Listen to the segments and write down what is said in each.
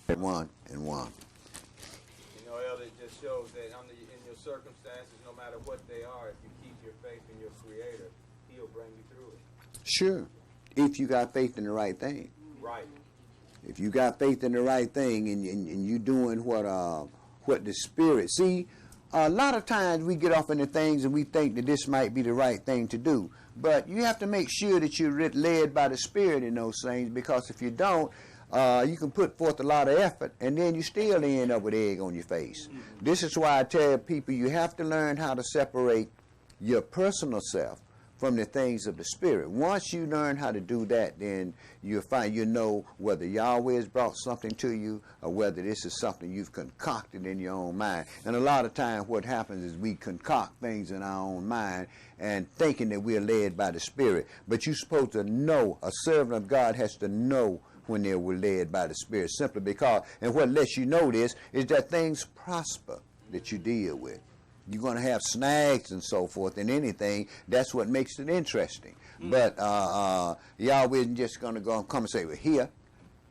1 and 1. You know, Elder, it just shows that in your circumstances, no matter what they are, if you keep your faith in your Creator, He'll bring you through it. Sure, if you got faith in the right thing. Right. If you got faith in the right thing and you doing what the Spirit. See, a lot of times we get off into things and we think that this might be the right thing to do. But you have to make sure that you're led by the Spirit in those things, because if you don't, you can put forth a lot of effort and then you still end up with egg on your face. This is why I tell people you have to learn how to separate your personal self from the things of the Spirit. Once you learn how to do that, then you'll find you know whether Yahweh has brought something to you or whether this is something you've concocted in your own mind. And a lot of times what happens is we concoct things in our own mind and thinking that we're led by the Spirit. But you're supposed to know, a servant of God has to know when they were led by the Spirit, simply because, and what lets you know this is that things prosper that you deal with. You're going to have snags and so forth in anything. That's what makes it interesting. But Yahweh isn't just going to come and say, well, here,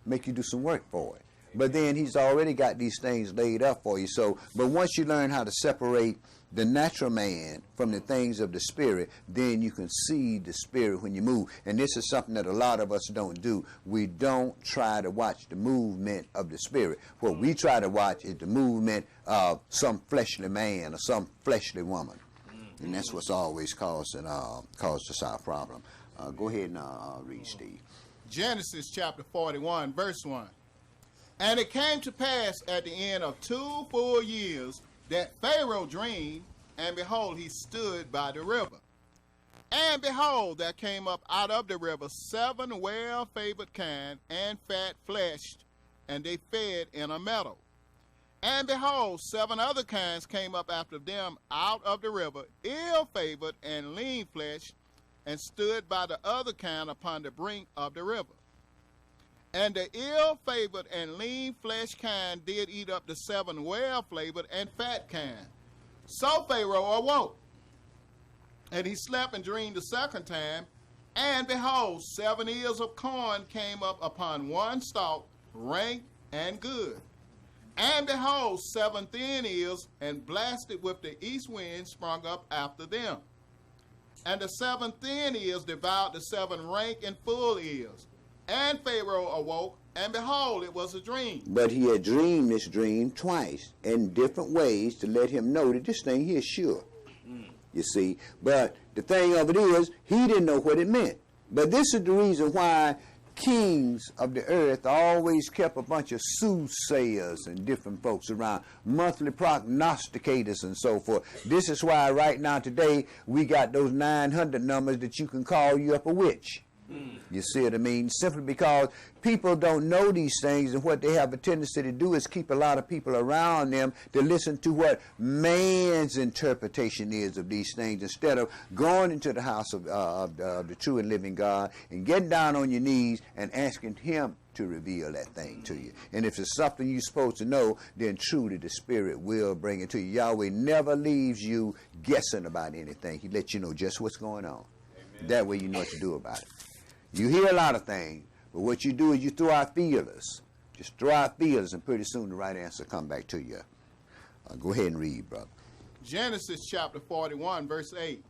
make you do some work for it. But then He's already got these things laid up for you. So, but once you learn how to separate the natural man from the things of the Spirit, then you can see the Spirit when you move. And this is something that a lot of us don't do. We don't try to watch the movement of the Spirit. What we try to watch is the movement of some fleshly man or some fleshly woman. And that's what's always caused us our problem. Go ahead and read, Steve. Genesis chapter 41, verse 1. And it came to pass at the end of 2 full years that Pharaoh dreamed, and behold, he stood by the river. And behold, there came up out of the river 7 well-favored kine and fat-fleshed, and they fed in a meadow. And behold, 7 other kinds came up after them out of the river, ill-favored and lean-fleshed, and stood by the other kind upon the brink of the river. And the ill-favored and lean-fleshed kind did eat up the 7 well-flavored and fat kind. So Pharaoh awoke, and he slept and dreamed the second time, and behold, 7 ears of corn came up upon one stalk, rank and good. And behold, 7 thin ears, and blasted with the east wind, sprung up after them. And the 7 thin ears devoured the 7 rank and full ears. And Pharaoh awoke, and behold, it was a dream. But he had dreamed this dream twice in different ways to let him know that this thing here is sure. You see, but the thing of it is, he didn't know what it meant. But this is the reason why kings of the earth always kept a bunch of soothsayers and different folks around, monthly prognosticators and so forth. This is why right now today we got those 900 numbers that you can call you up a witch. You see what I mean? Simply because people don't know these things, and what they have a tendency to do is keep a lot of people around them to listen to what man's interpretation is of these things, instead of going into the house of the true and living God and getting down on your knees and asking Him to reveal that thing to you. And if it's something you're supposed to know, then truly the Spirit will bring it to you. Yahweh never leaves you guessing about anything. He lets you know just what's going on. Amen. That way you know what to do about it. You hear a lot of things, but what you do is you throw out feelers. Just throw out feelers, and pretty soon the right answer come back to you. Go ahead and read, brother. Genesis chapter 41, verse 8.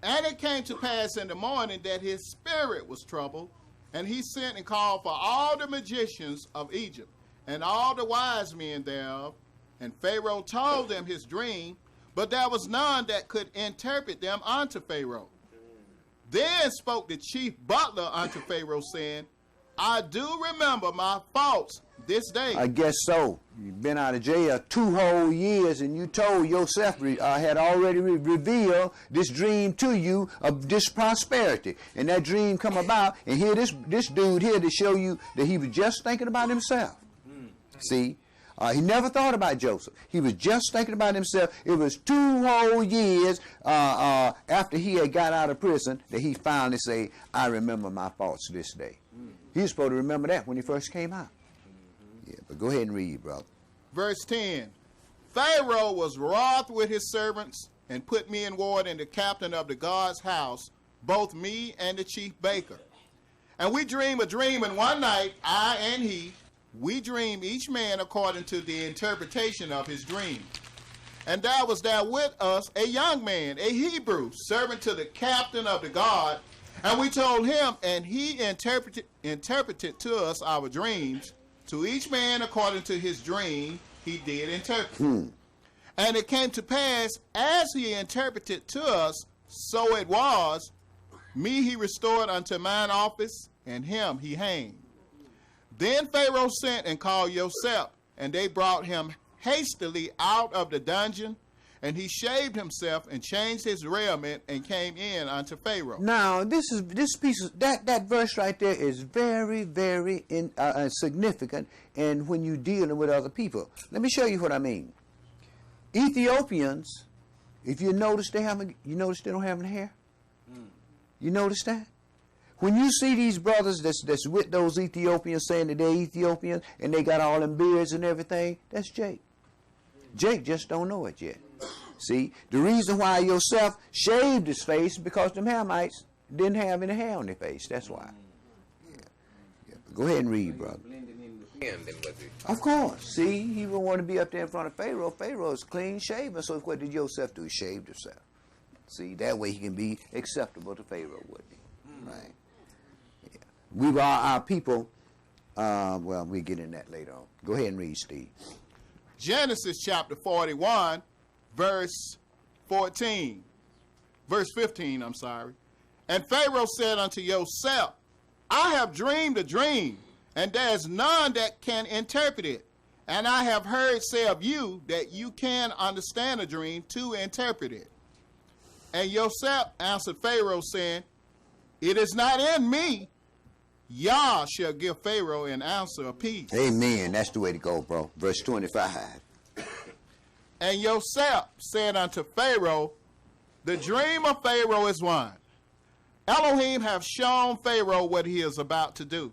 And it came to pass in the morning that his spirit was troubled, and he sent and called for all the magicians of Egypt, and all the wise men thereof. And Pharaoh told them his dream, but there was none that could interpret them unto Pharaoh. Then spoke the chief butler unto Pharaoh, saying, I do remember my faults this day. I guess so. You've been out of jail 2 whole years, and you told yourself had already revealed this dream to you of this prosperity. And that dream come about, and here this dude here to show you that he was just thinking about himself. See? He never thought about Joseph. He was just thinking about himself. It was 2 whole years after he had got out of prison that he finally said, I remember my faults this day. He was supposed to remember that when he first came out. Yeah, but go ahead and read, brother. Verse 10. Pharaoh was wroth with his servants, and put me in ward in the captain of the guard's house, both me and the chief baker. And we dreamed a dream in one night, I and he, we dream each man according to the interpretation of his dream. And there was there with us a young man, a Hebrew, servant to the captain of the guard. And we told him, and he interpreted to us our dreams. To each man according to his dream, he did interpret. And it came to pass, as he interpreted to us, so it was. Me he restored unto mine office, and him he hanged. Then Pharaoh sent and called Joseph, and they brought him hastily out of the dungeon, and he shaved himself and changed his raiment and came in unto Pharaoh. Now, this piece of that verse right there is very, very significant. And when you're dealing with other people, let me show you what I mean. Ethiopians, if you notice they don't have any hair. You notice that? When you see these brothers that's with those Ethiopians saying that they're Ethiopians and they got all them beards and everything, that's Jake. Jake just don't know it yet. See, the reason why Joseph shaved his face because them Hamites didn't have any hair on their face. That's why. Yeah. Go ahead and read, brother. Of course. See, he would want to be up there in front of Pharaoh. Pharaoh is clean shaven. So what did Joseph do? He shaved himself. See, that way he can be acceptable to Pharaoh, wouldn't he? Right. Yeah. We are our people. Well, we'll get in that later on. Go ahead and read, Steve. Genesis chapter 41, verse 14. Verse 15, I'm sorry. And Pharaoh said unto Joseph, I have dreamed a dream, and there is none that can interpret it. And I have heard say of you that you can understand a dream to interpret it. And Joseph answered Pharaoh, saying, It is not in me. Yah shall give Pharaoh an answer of peace. Amen. That's the way to go, bro. Verse 25. And Joseph said unto Pharaoh, The dream of Pharaoh is one. Elohim have shown Pharaoh what he is about to do.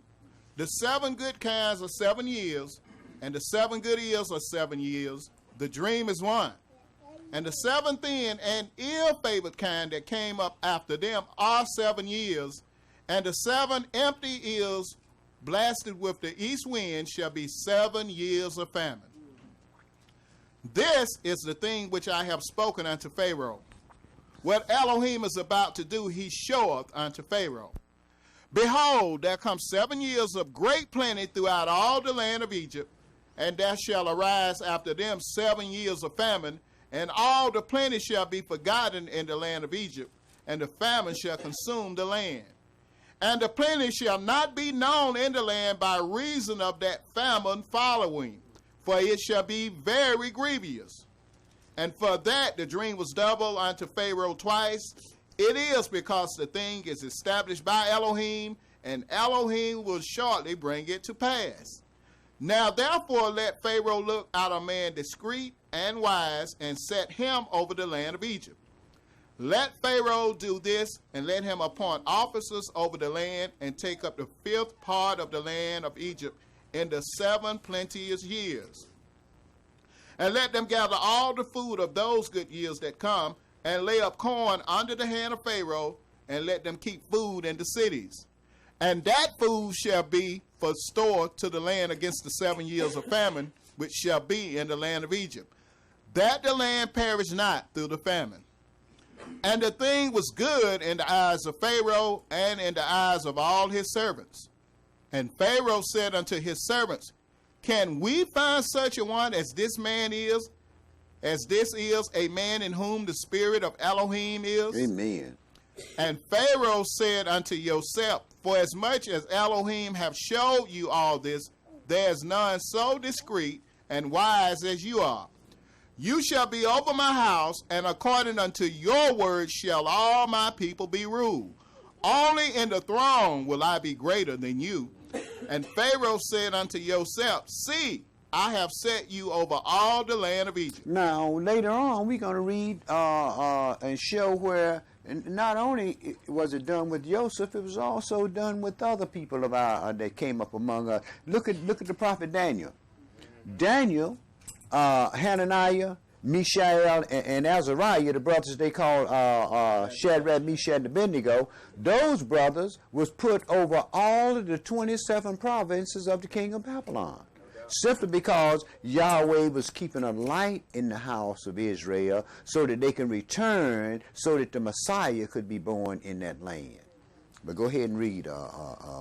The 7 good kinds are 7 years, and the 7 good years are 7 years. The dream is one. And the 7 thin and ill-favored kind that came up after them are 7 years, and the 7 empty ears blasted with the east wind shall be 7 years of famine. This is the thing which I have spoken unto Pharaoh. What Elohim is about to do, he showeth unto Pharaoh. Behold, there come 7 years of great plenty throughout all the land of Egypt, and there shall arise after them 7 years of famine, and all the plenty shall be forgotten in the land of Egypt, and the famine shall consume the land. And the plenty shall not be known in the land by reason of that famine following, for it shall be very grievous. And for that the dream was double unto Pharaoh twice. It is because the thing is established by Elohim, and Elohim will shortly bring it to pass. Now therefore let Pharaoh look out a man discreet and wise, and set him over the land of Egypt. Let Pharaoh do this, and let him appoint officers over the land, and take up the 5th part of the land of Egypt in the 7 plenteous years. And let them gather all the food of those good years that come, and lay up corn under the hand of Pharaoh, and let them keep food in the cities. And that food shall be for store to the land against the 7 years of famine, which shall be in the land of Egypt, that the land perish not through the famine. And the thing was good in the eyes of Pharaoh, and in the eyes of all his servants. And Pharaoh said unto his servants, Can we find such a one as this man is, as this is a man in whom the spirit of Elohim is? Amen. And Pharaoh said unto Joseph, For as much as Elohim have showed you all this, there is none so discreet and wise as you are. You shall be over my house, and according unto your word shall all my people be ruled. Only in the throne will I be greater than you. And Pharaoh said unto Joseph, See, I have set you over all the land of Egypt. Now, later on, we're going to read and show where not only was it done with Joseph, it was also done with other people of our that came up among us. Look at the prophet Daniel. Daniel, Hananiah, Mishael and Azariah, the brothers they called Shadrach, Meshach, and Abednego, those brothers was put over all of the 27 provinces of the king of Babylon. Simply because Yahweh was keeping a light in the house of Israel so that they can return, so that the Messiah could be born in that land. But go ahead and read,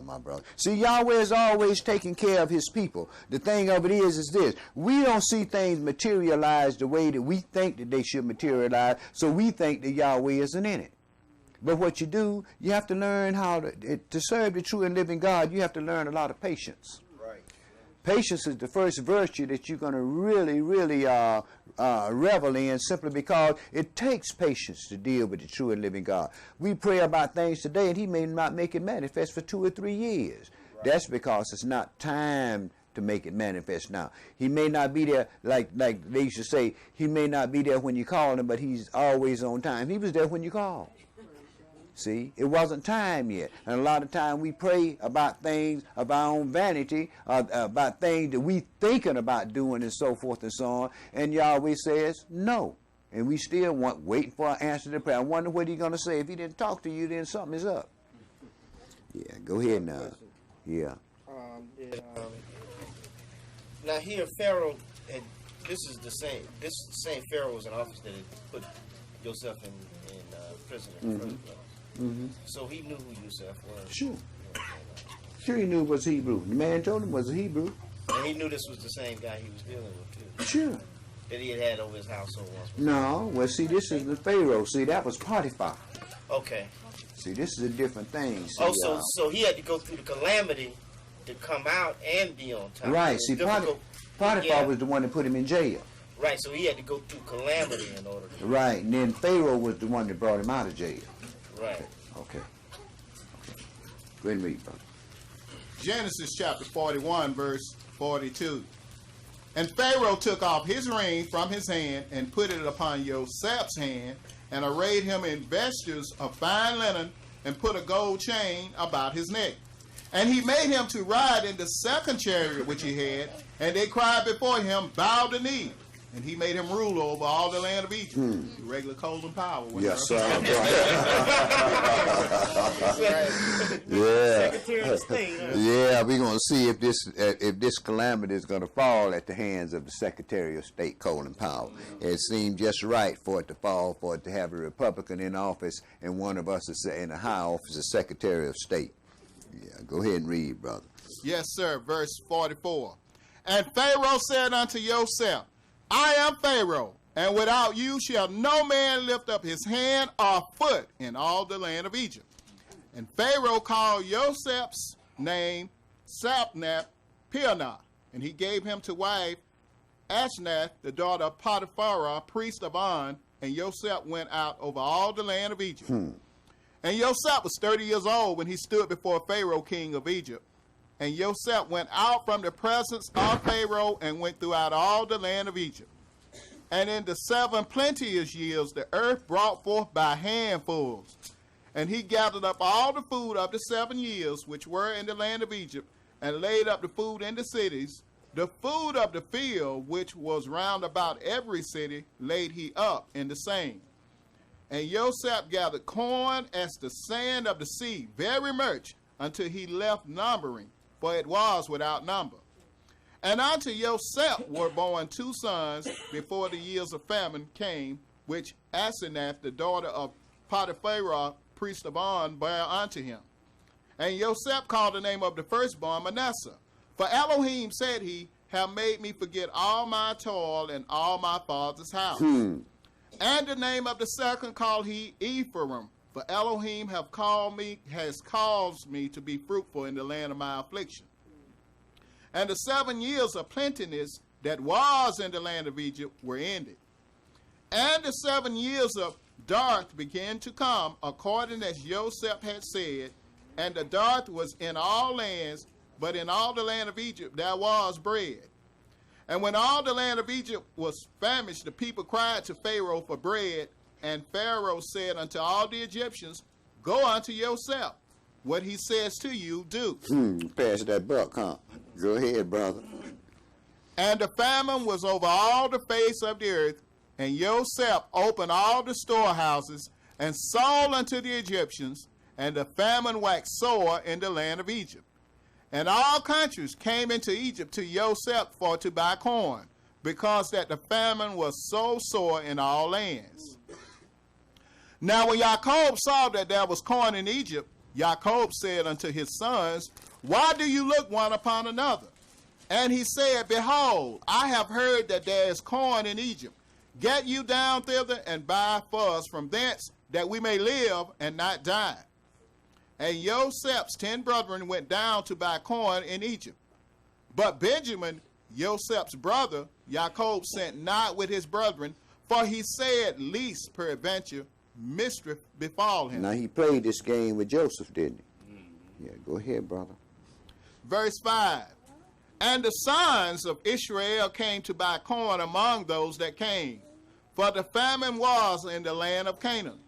my brother. See, Yahweh is always taking care of his people. The thing of it is this. We don't see things materialize the way that we think that they should materialize, so we think that Yahweh isn't in it. But what you do, you have to learn how to serve the true and living God, you have to learn a lot of patience. Patience is the first virtue that you're going to really, really revel in, simply because it takes patience to deal with the true and living God. We pray about things today, and he may not make it manifest for 2 or 3 years. Right. That's because it's not time to make it manifest now. He may not be there, like they used to say, he may not be there when you call him, but he's always on time. He was there when you called. See, it wasn't time yet. And a lot of time we pray about things of our own vanity, about things that we thinking about doing and so forth and so on. And Yahweh says no. And we still waiting for an answer to prayer. I wonder what he's going to say. If he didn't talk to you, then something is up. Yeah, go ahead now. Yeah. Now here, Pharaoh, and this is the same Pharaoh was in office that had put Joseph in prison in the first place. Mm-hmm. So he knew who Joseph was. Sure. Sure, he knew it was Hebrew. The man told him it was a Hebrew. And he knew this was the same guy he was dealing with, too. Sure. That he had over his household once. No. Well, see, this is the Pharaoh. See, that was Potiphar. Okay. See, this is a different thing. See, so he had to go through the calamity to come out and be on time. Right. See, Potiphar was the one that put him in jail. Right, so he had to go through calamity in order to... Right, and then Pharaoh was the one that brought him out of jail. Right. Okay. Go ahead and read, brother. Genesis chapter 41, verse 42. And Pharaoh took off his ring from his hand and put it upon Joseph's hand, and arrayed him in vestures of fine linen, and put a gold chain about his neck. And he made him to ride in the second chariot which he had, and they cried before him, bow the knee. And he made him ruler over all the land of Egypt. Regular Colin Powell. Yes, sir. Yeah. Secretary of State. Yeah, we're going to see if this calamity is going to fall at the hands of the Secretary of State, Colin Powell. It seemed just right for it to fall, for it to have a Republican in office, and one of us is in a high office as Secretary of State. Yeah, go ahead and read, brother. Yes, sir. Verse 44. And Pharaoh said unto Joseph, I am Pharaoh, and without you shall no man lift up his hand or foot in all the land of Egypt. And Pharaoh called Joseph's name Sapnath-Pirnah, and he gave him to wife Ashnath, the daughter of Potiphar, priest of On, and Joseph went out over all the land of Egypt. And Joseph was 30 years old when he stood before Pharaoh, king of Egypt. And Joseph went out from the presence of Pharaoh and went throughout all the land of Egypt. And in the 7 plenteous years, the earth brought forth by handfuls. And he gathered up all the food of the 7 years which were in the land of Egypt, and laid up the food in the cities. The food of the field, which was round about every city, laid he up in the same. And Joseph gathered corn as the sand of the sea, very much, until he left numbering, for it was without number. And unto Joseph were born 2 sons before the years of famine came, which Asenath, the daughter of Potiphar, priest of On, bare unto him. And Joseph called the name of the firstborn Manasseh. For Elohim, said he, have made me forget all my toil and all my father's house. And the name of the second called he Ephraim. For Elohim has caused me to be fruitful in the land of my affliction. And the 7 years of plenteousness that was in the land of Egypt were ended. And the 7 years of dearth began to come, according as Joseph had said. And the dearth was in all lands, but in all the land of Egypt there was bread. And when all the land of Egypt was famished, the people cried to Pharaoh for bread. And Pharaoh said unto all the Egyptians, go unto Joseph. What he says to you, do. Pass that buck, huh? Go ahead, brother. And the famine was over all the face of the earth, And Joseph opened all the storehouses and sold unto the Egyptians, and the famine waxed sore in the land of Egypt. And all countries came into Egypt to Joseph for to buy corn, because that the famine was so sore in all lands. Now when Jacob saw that there was corn in Egypt, Jacob said unto his sons, Why do you look one upon another? And he said, Behold, I have heard that there is corn in Egypt. Get you down thither and buy for us from thence, that we may live and not die. And Joseph's 10 brethren went down to buy corn in Egypt. But Benjamin, Joseph's brother, Jacob sent not with his brethren, for he said, Least peradventure mischief befall him. Now he played this game with Joseph, didn't he? Yeah, go ahead, brother. Verse 5. And the sons of Israel came to buy corn among those that came, for the famine was in the land of Canaan.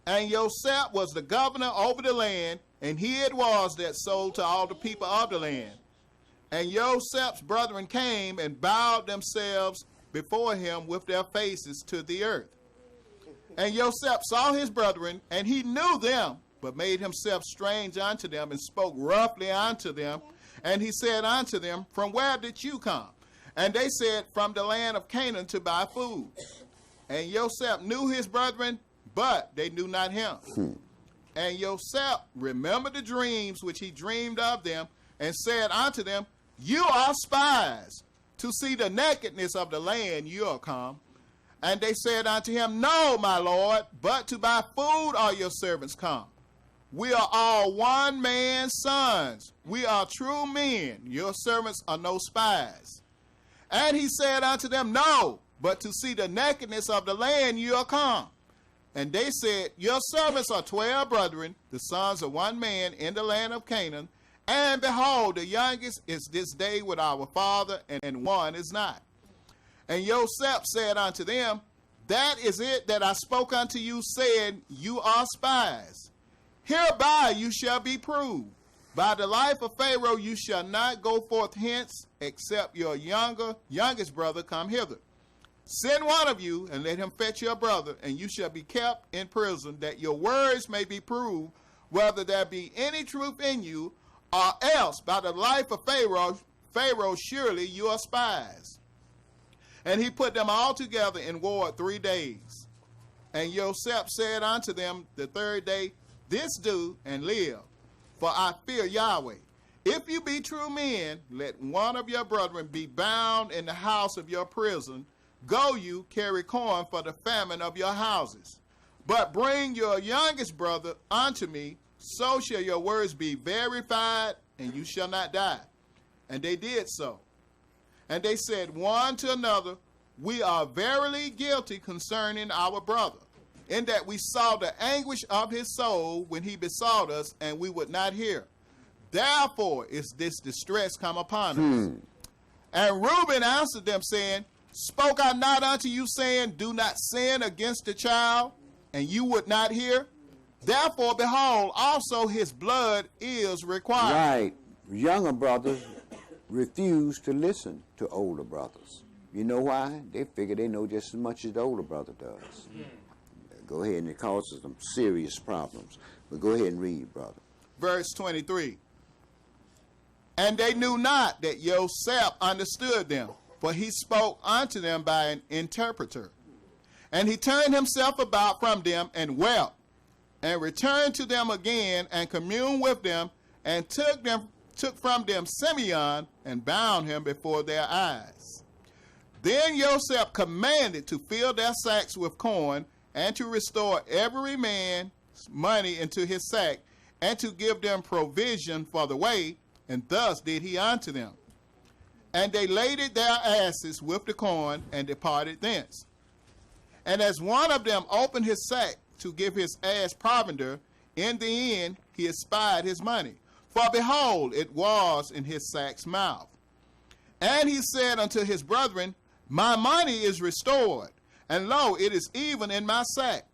And Joseph was the governor over the land, and he it was that sold to all the people of the land. And Joseph's brethren came and bowed themselves before him with their faces to the earth. And Joseph saw his brethren, and he knew them, but made himself strange unto them, and spoke roughly unto them. And he said unto them, From where did you come? And they said, From the land of Canaan to buy food. And Joseph knew his brethren, but they knew not him. And Joseph remembered the dreams which he dreamed of them, and said unto them, You are spies. To see the nakedness of the land you are come. And they said unto him, No, my lord, but to buy food are your servants come. We are all one man's sons. We are true men. Your servants are no spies. And he said unto them, No, but to see the nakedness of the land you are come. And they said, Your servants are 12 brethren, the sons of one man in the land of Canaan. And behold, the youngest is this day with our father, and one is not. And Joseph said unto them, That is it that I spoke unto you, saying, You are spies. Hereby you shall be proved. By the life of Pharaoh you shall not go forth hence, except your youngest brother come hither. Send one of you, and let him fetch your brother, and you shall be kept in prison, that your words may be proved, whether there be any truth in you, or else by the life of Pharaoh surely you are spies. And he put them all together in ward 3 days. And Joseph said unto them the 3rd day, This do, and live, for I fear Yahweh. If you be true men, let one of your brethren be bound in the house of your prison. Go you, carry corn for the famine of your houses. But bring your youngest brother unto me, so shall your words be verified, and you shall not die. And they did so. And they said one to another, We are verily guilty concerning our brother, in that we saw the anguish of his soul when he besought us, and we would not hear. Therefore is this distress come upon us. And Reuben answered them, saying, Spoke I not unto you, saying, Do not sin against the child, and you would not hear? Therefore, behold, also his blood is required. Right. Younger brothers refuse to listen to older brothers. You know why? They figure they know just as much as the older brother does. Go ahead, and it causes them serious problems. But go ahead and read, brother. Verse 23. And they knew not that Joseph understood them, for he spoke unto them by an interpreter. And he turned himself about from them and wept, and returned to them again, and communed with them, and took from them Simeon, and bound him before their eyes. Then Joseph commanded to fill their sacks with corn, and to restore every man's money into his sack, and to give them provision for the way, and thus did he unto them. And they laded their asses with the corn, and departed thence. And as one of them opened his sack to give his ass provender, in the end he espied his money. For behold, it was in his sack's mouth. And he said unto his brethren, My money is restored, and lo, it is even in my sack.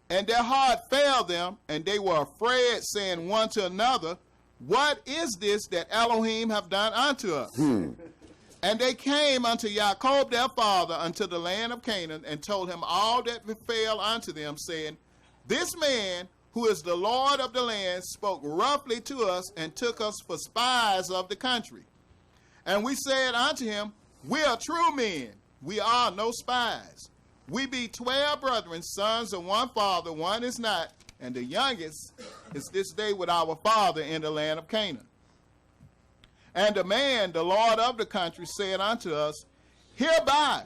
And their heart failed them, and they were afraid, saying one to another, What is this that Elohim have done unto us? And they came unto Jacob their father unto the land of Canaan, and told him all that befell unto them, saying, This man, who is the Lord of the land, spoke roughly to us, and took us for spies of the country. And we said unto him, We are true men, we are no spies. We be 12 brethren, sons of one father, one is not, and the youngest is this day with our father in the land of Canaan. And the man, the Lord of the country, said unto us, Hereby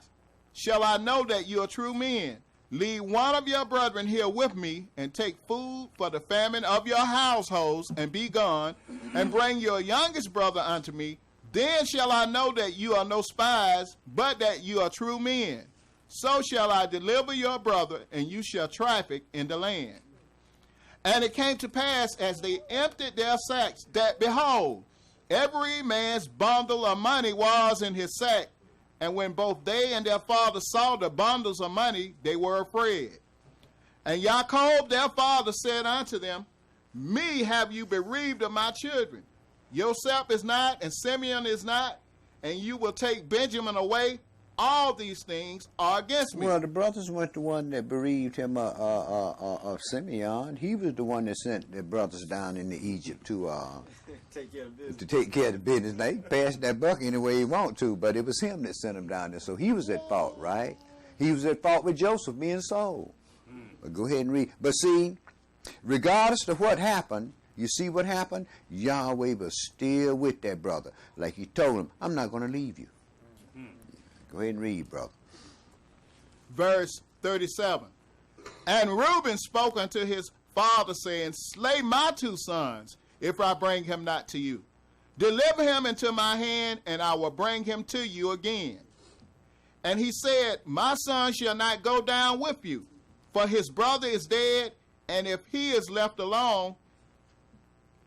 shall I know that you are true men. Leave one of your brethren here with me, and take food for the famine of your households, and be gone, and bring your youngest brother unto me. Then shall I know that you are no spies, but that you are true men. So shall I deliver your brother, and you shall traffic in the land. And it came to pass, as they emptied their sacks, that, behold, every man's bundle of money was in his sack. And when both they and their father saw the bundles of money, they were afraid. And Jacob their father said unto them, Me have you bereaved of my children. Joseph is not, and Simeon is not, and you will take Benjamin away. All these things are against me. Well, the brothers weren't the one that bereaved him of Simeon. He was the one that sent the brothers down into Egypt to Take care of business. to take care of the business. Now, he can pass that buck any way he want to, but it was him that sent him down there. So he was at fault, right? He was at fault with Joseph being sold. But go ahead and read. But see, regardless of what happened, you see what happened? Yahweh was still with that brother. Like he told him, I'm not going to leave you. Go ahead and read, brother. Verse 37. And Reuben spoke unto his father, saying, Slay my 2 sons, if I bring him not to you. Deliver him into my hand, and I will bring him to you again. And he said, My son shall not go down with you, for his brother is dead, and if he is left alone.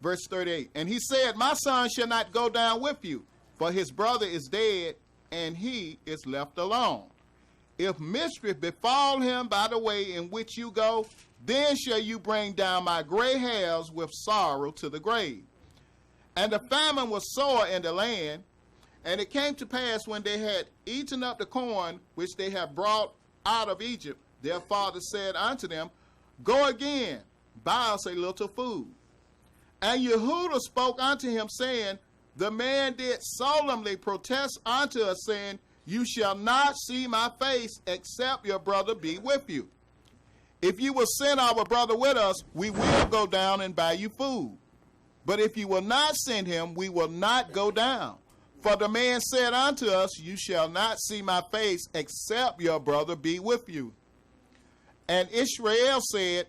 Verse 38. And he said, My son shall not go down with you, for his brother is dead, and he is left alone. If mischief befall him by the way in which you go, then shall you bring down my gray hairs with sorrow to the grave. And the famine was sore in the land, and it came to pass, when they had eaten up the corn which they had brought out of Egypt, their father said unto them, Go again, buy us a little food. And Yehudah spoke unto him, saying, The man did solemnly protest unto us, saying, You shall not see my face, except your brother be with you. If you will send our brother with us, we will go down and buy you food. But if you will not send him, we will not go down. For the man said unto us, You shall not see my face, except your brother be with you. And Israel said,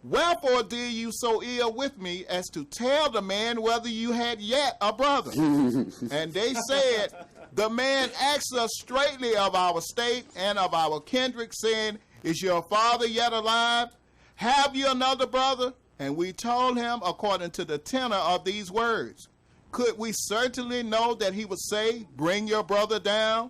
Wherefore did you so ill with me, as to tell the man whether you had yet a brother? And they said, The man asked us straightly of our state and of our kindred, saying, Is your father yet alive? Have you another brother? And we told him according to the tenor of these words. Could we certainly know that he would say, Bring your brother down?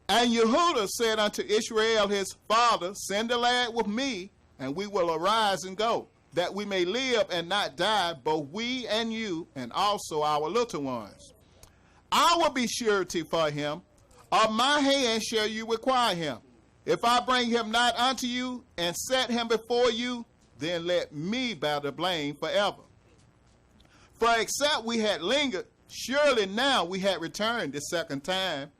And Yehudah said unto Israel his father, Send the lad with me, and we will arise and go, that we may live and not die, both we and you, and also our little ones. I will be surety for him. Of my hand shall you require him. If I bring him not unto you, and set him before you, then let me bear the blame forever. For except we had lingered, surely now we had returned the second time.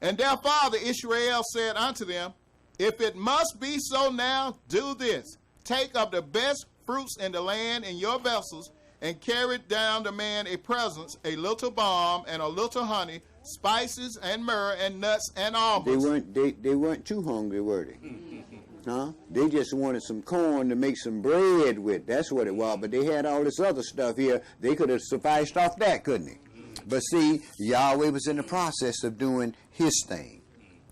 And their father Israel said unto them, If it must be so now, do this. Take of the best fruits in the land in your vessels, and carry down the man a present, a little balm and a little honey, spices and myrrh and nuts and almonds. They weren't too hungry, were they? Huh? They just wanted some corn to make some bread with. That's what it was. But they had all this other stuff here. They could have sufficed off that, couldn't they? But see, Yahweh was in the process of doing his thing.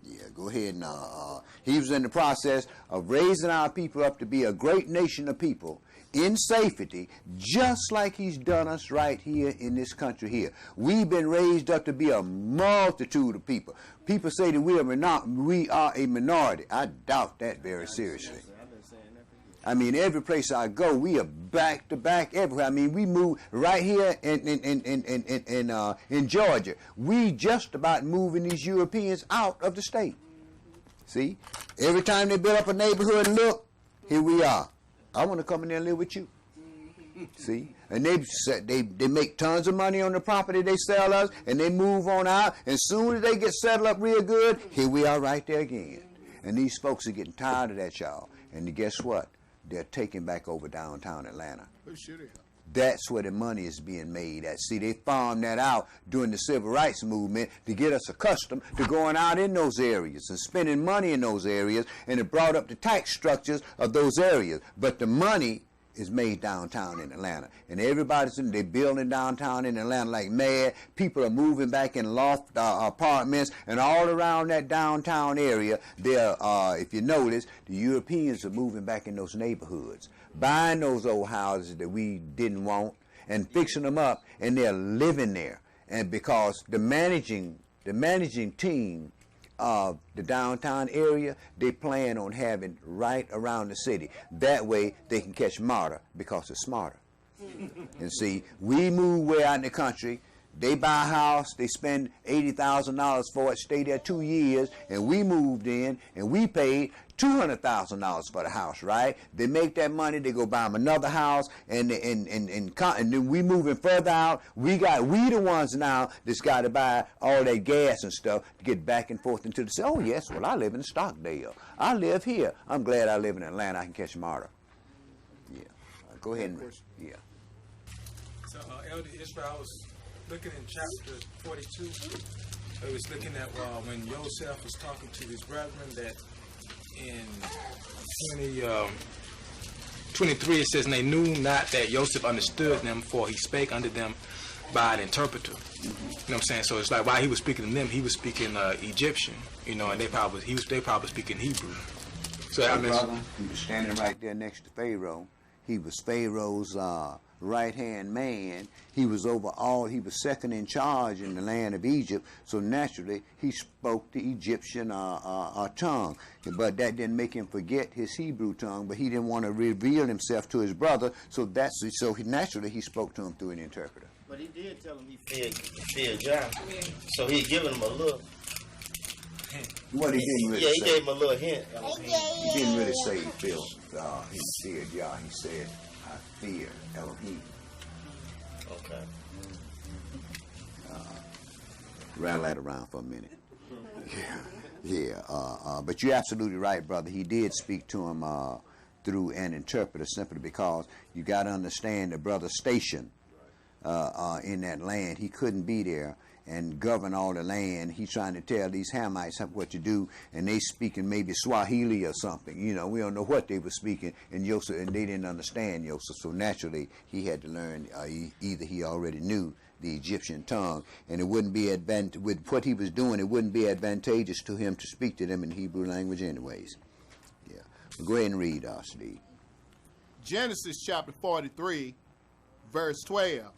Yeah, go ahead now. He was in the process of raising our people up to be a great nation of people in safety, just like he's done us right here in this country here. We've been raised up to be a multitude of people. People say that we are a minority. I doubt that very seriously. I mean, every place I go, we are back to back everywhere. I mean, we move right here in Georgia. We just about moving these Europeans out of the state. See, every time they build up a neighborhood, look, here we are. I want to come in there and live with you. See, and they make tons of money on the property they sell us, and they move on out. And soon as they get settled up real good, here we are right there again. And these folks are getting tired of that, y'all. And guess what? They're taking back over downtown Atlanta. That's where the money is being made at. See, they farmed that out during the Civil Rights Movement to get us accustomed to going out in those areas and spending money in those areas, and it brought up the tax structures of those areas. But the money is made downtown in Atlanta, and they're building downtown in Atlanta like mad. People are moving back in loft apartments, and all around that downtown area, if you notice, the Europeans are moving back in those neighborhoods, buying those old houses that we didn't want and fixing them up, and they're living there. And because the managing team of the downtown area, they plan on having right around the city. That way they can catch martyr because it's smarter. And see, we move way out in the country. They buy a house, they spend $80,000 for it, stay there 2 years, and we moved in and we paid $200,000 for the house, right? They make that money, they go buy them another house, and then we moving further out. We the ones now that's got to buy all that gas and stuff to get back and forth into the city. Oh yes, well I live in Stockdale. I live here. I'm glad I live in Atlanta. I can catch martyr. Yeah. Go ahead and yeah. So Elder Israel, I was looking in chapter 42. I was looking at when Joseph was talking to his brethren, that in 23 it says, and they knew not that Joseph understood them, for he spake unto them by an interpreter. You know what I'm saying? So it's like while he was speaking to them, he was speaking Egyptian, and they probably speaking Hebrew. So I mean, brother, he was standing right there next to Pharaoh. He was Pharaoh's right-hand man. He was over all. He was second in charge in the land of Egypt. So naturally, he spoke the Egyptian tongue. But that didn't make him forget his Hebrew tongue. But he didn't want to reveal himself to his brother. So naturally, he spoke to him through an interpreter. But he did tell him he feared John. So he had given him a look. What he didn't really say. Yeah, he gave him a little hint. He didn't really say he feared Yah. He said, I fear Elohim. Okay. Rattle that around for a minute. Yeah. But you're absolutely right, brother. He did speak to him through an interpreter, simply because you got to understand the brother's station in that land. He couldn't be there and govern all the land. He's trying to tell these Hamites what to do, and they speaking maybe Swahili or something. We don't know what they were speaking, and they didn't understand Joseph. So naturally, he had to learn. Either he already knew the Egyptian tongue, and it wouldn't be with what he was doing. It wouldn't be advantageous to him to speak to them in Hebrew language, anyways. Yeah. Well, go ahead and read, Steve. Genesis chapter 43, verse 12.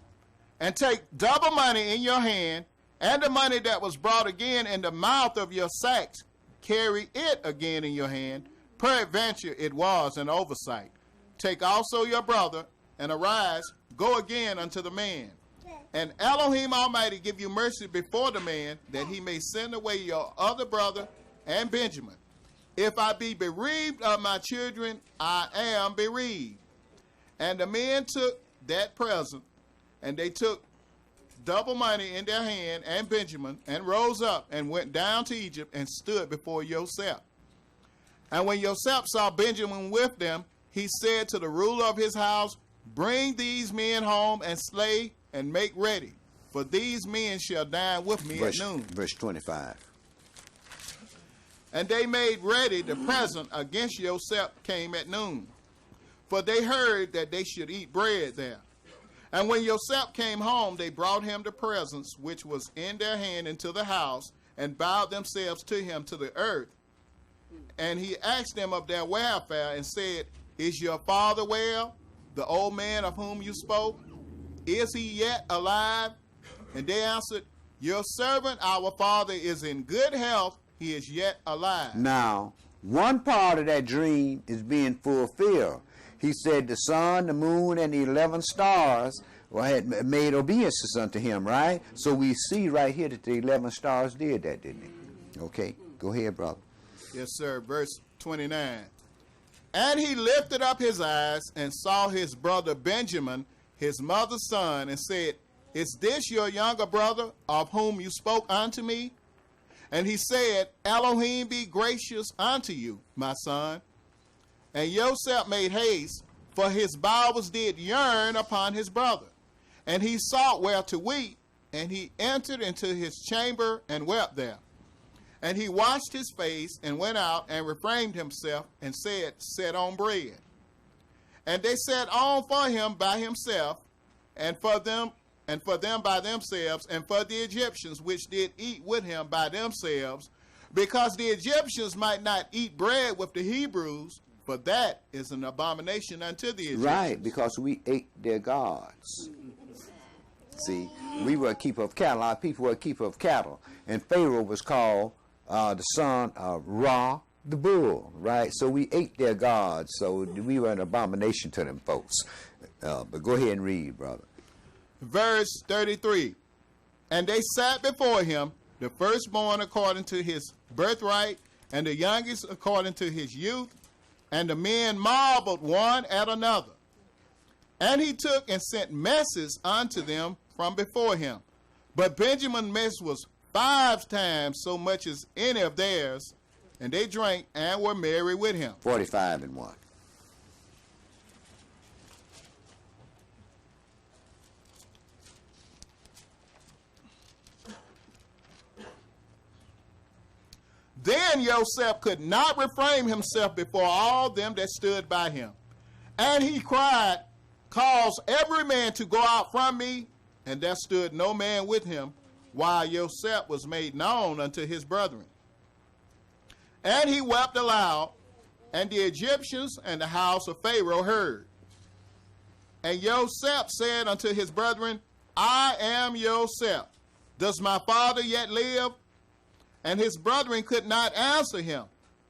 And take double money in your hand, and the money that was brought again in the mouth of your sacks, carry it again in your hand. Peradventure it was an oversight. Take also your brother, and arise, go again unto the man. And Elohim Almighty give you mercy before the man, that he may send away your other brother and Benjamin. If I be bereaved of my children, I am bereaved. And the men took that present, and they took double money in their hand and Benjamin, and rose up and went down to Egypt and stood before Joseph. And when Joseph saw Benjamin with them, he said to the ruler of his house, bring these men home and slay and make ready, for these men shall dine with me at noon. Verse 25. And they made ready the present against Joseph came at noon, for they heard that they should eat bread there. And when Joseph came home, they brought him the presents which was in their hand into the house, and bowed themselves to him to the earth. And he asked them of their welfare, and said, is your father well, the old man of whom you spoke? Is he yet alive? And they answered, your servant, our father, is in good health. He is yet alive. Now, one part of that dream is being fulfilled. He said the sun, the moon, and the 11 stars had made obeisance unto him, right? So we see right here that the 11 stars did that, didn't they? Okay, go ahead, brother. Yes, sir. Verse 29. And he lifted up his eyes and saw his brother Benjamin, his mother's son, and said, Is this your younger brother, of whom you spoke unto me? And he said, Elohim be gracious unto you, my son. And Joseph made haste, for his bowels did yearn upon his brother. And he sought where to weep, and he entered into his chamber and wept there. And he washed his face and went out and refrained himself and said, Set on bread. And they set on for him by himself, and for them by themselves, and for the Egyptians which did eat with him by themselves, because the Egyptians might not eat bread with the Hebrews, for that is an abomination unto the Egyptians. Right, because we ate their gods. See, we were a keeper of cattle. Our people were a keeper of cattle. And Pharaoh was called the son of Ra, the bull, right? So we ate their gods. So we were an abomination to them folks. But go ahead and read, brother. Verse 33. And they sat before him, the firstborn according to his birthright, and the youngest according to his youth. And the men marveled one at another. And he took and sent messes unto them from before him. But Benjamin's mess was 5 times so much as any of theirs, and they drank and were merry with him. 45 and 1. Then Joseph could not refrain himself before all them that stood by him. And he cried, Cause every man to go out from me. And there stood no man with him, while Joseph was made known unto his brethren. And he wept aloud, and the Egyptians and the house of Pharaoh heard. And Joseph said unto his brethren, I am Joseph. Does my father yet live? And his brethren could not answer him,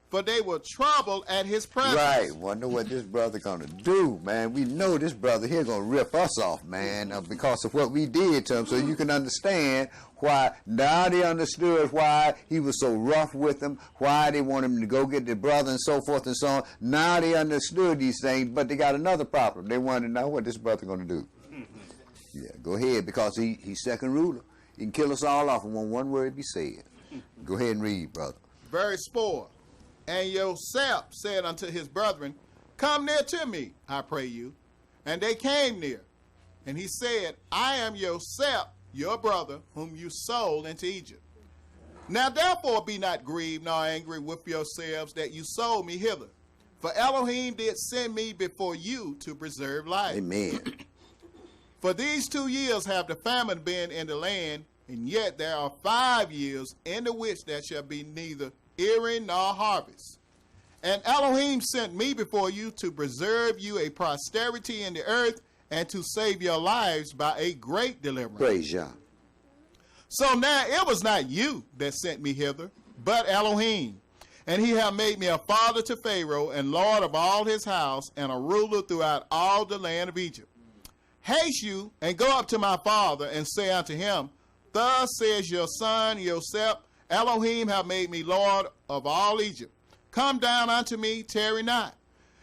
for they were troubled at his presence. Right. Wonder what this brother going to do, man. We know this brother here going to rip us off, man, because of what we did to him. So you can understand why now they understood why he was so rough with them, why they want him to go get their brother and so forth and so on. Now they understood these things, but they got another problem. They want to know what this brother going to do. Yeah, go ahead, because he's second ruler. He can kill us all off in one word be said. Go ahead and read, brother. Verse 4. And Joseph said unto his brethren, Come near to me, I pray you. And they came near. And he said, I am Joseph, your brother, whom you sold into Egypt. Now therefore be not grieved nor angry with yourselves that you sold me hither. For Elohim did send me before you to preserve life. Amen. For these 2 years have the famine been in the land, and yet there are 5 years in the which there shall be neither earing nor harvest. And Elohim sent me before you to preserve you a posterity in the earth, and to save your lives by a great deliverance. Praise Yah. So now it was not you that sent me hither, but Elohim. And he hath made me a father to Pharaoh, and lord of all his house, and a ruler throughout all the land of Egypt. Haste you, and go up to my father, and say unto him, Thus says your son Joseph, Elohim hath made me lord of all Egypt. Come down unto me, tarry not.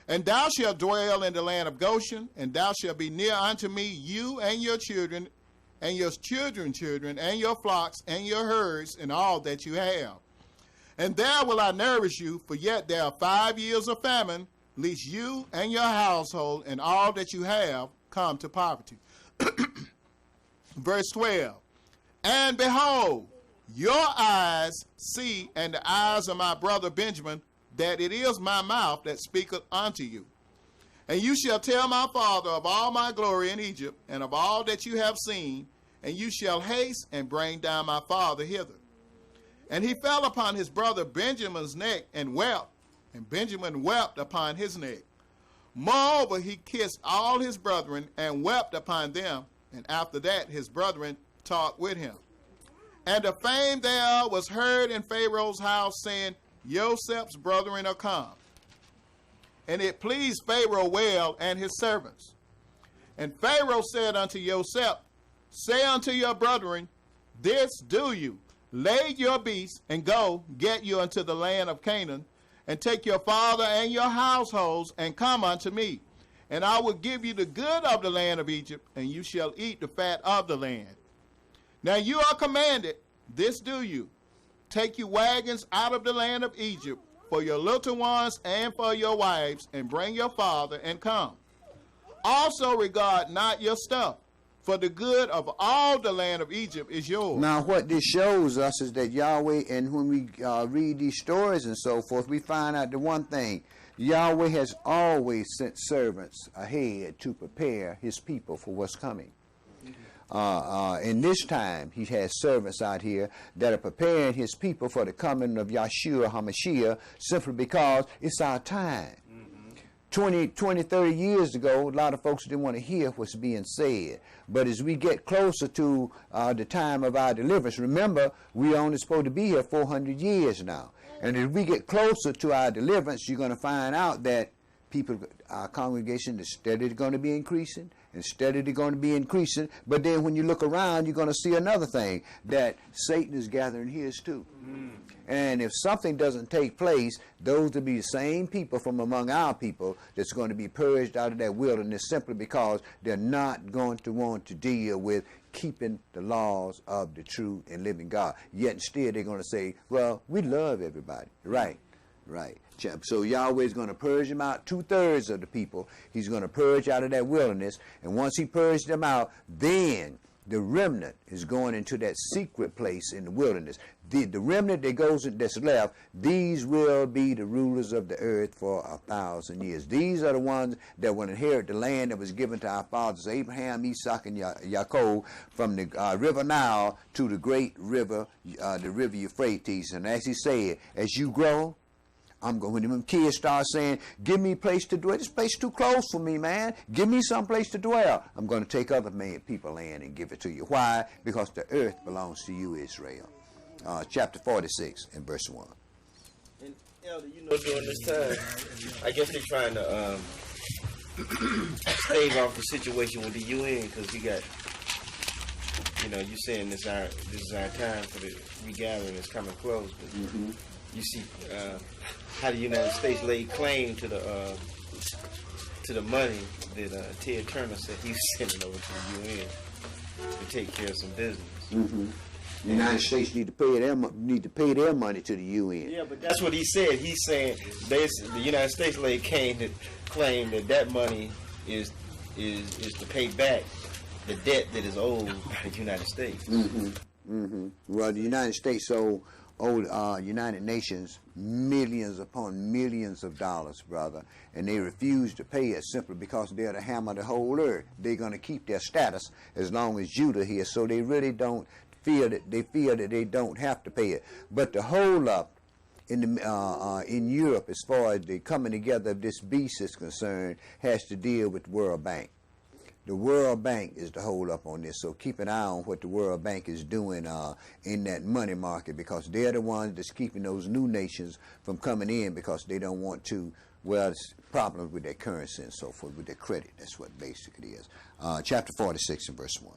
And thou shalt dwell in the land of Goshen, and thou shalt be near unto me, you and your children, and your children's children, and your flocks, and your herds, and all that you have. And there will I nourish you, for yet there are 5 years of famine, lest you and your household, and all that you have, come to poverty. Verse 12. And behold, your eyes see, and the eyes of my brother Benjamin, that it is my mouth that speaketh unto you. And you shall tell my father of all my glory in Egypt, and of all that you have seen, and you shall haste and bring down my father hither. And he fell upon his brother Benjamin's neck and wept, and Benjamin wept upon his neck. Moreover, he kissed all his brethren and wept upon them, and after that his brethren talked with him. And the fame thereof was heard in Pharaoh's house, saying, Joseph's brethren are come. And it pleased Pharaoh well and his servants. And Pharaoh said unto Joseph, say unto your brethren, this do you, lay your beasts, and go, get you unto the land of Canaan, and take your father and your households, and come unto me. And I will give you the good of the land of Egypt, and you shall eat the fat of the land. Now you are commanded, this do you, take you wagons out of the land of Egypt, for your little ones and for your wives, and bring your father, and come. Also regard not your stuff, for the good of all the land of Egypt is yours. Now, what this shows us is that Yahweh, and when we read these stories and so forth, we find out the one thing. Yahweh has always sent servants ahead to prepare his people for what's coming. In this time, he has servants out here that are preparing his people for the coming of Yahshua HaMashiach, simply because it's our time. 20, 30 years ago, a lot of folks didn't want to hear what's being said. But as we get closer to the time of our deliverance, remember, we only supposed to be here 400 years now. And as we get closer to our deliverance, you're going to find out that people, our congregation is steadily going to be increasing, and steadily going to be increasing. But then when you look around, you're going to see another thing, that Satan is gathering his too. And if something doesn't take place, those will be the same people from among our people that's going to be purged out of that wilderness, simply because they're not going to want to deal with keeping the laws of the true and living God. Yet instead they're going to say, well, we love everybody. Right. So Yahweh is going to purge them out, 2/3 of the people. He's going to purge out of that wilderness. And once he purged them out, then the remnant is going into that secret place in the wilderness. The remnant that's left, these will be the rulers of the earth for 1,000 years. These are the ones that will inherit the land that was given to our fathers, Abraham, Isaac, and Jacob, from the river Nile to the great river, the river Euphrates. And as he said, as you grow, I'm going, when them kids start saying, give me a place to dwell, this place too close for me, man. Give me some place to dwell. I'm going to take other people land and give it to you. Why? Because the earth belongs to you, Israel. Chapter 46 and verse 1. And Elder, during this time, I guess they're trying to stave off the situation with the UN, because you got, you're saying this is our time for the regathering is coming close, but you see how the United States laid claim to the money that Ted Turner said he was sending over to the UN to take care of some business. The United States need to pay their money to the UN. Yeah, but that's what he said. He's saying the United States laid claim that money is to pay back the debt that is owed by the United States. Well, the United States owed United Nations millions upon millions of dollars, brother, and they refuse to pay it simply because they're the hammer of the whole earth. They're going to keep their status as long as Judah here, so they really don't feel that they don't have to pay it. But the hold up in Europe, as far as the coming together of this beast is concerned, has to deal with the World Bank. The World Bank is the hold up on this, so keep an eye on what the World Bank is doing in that money market, because they're the ones that's keeping those new nations from coming in, because they don't want to, well, it's problems with their currency and so forth, with their credit. That's what basically is. Chapter 46 and verse 1.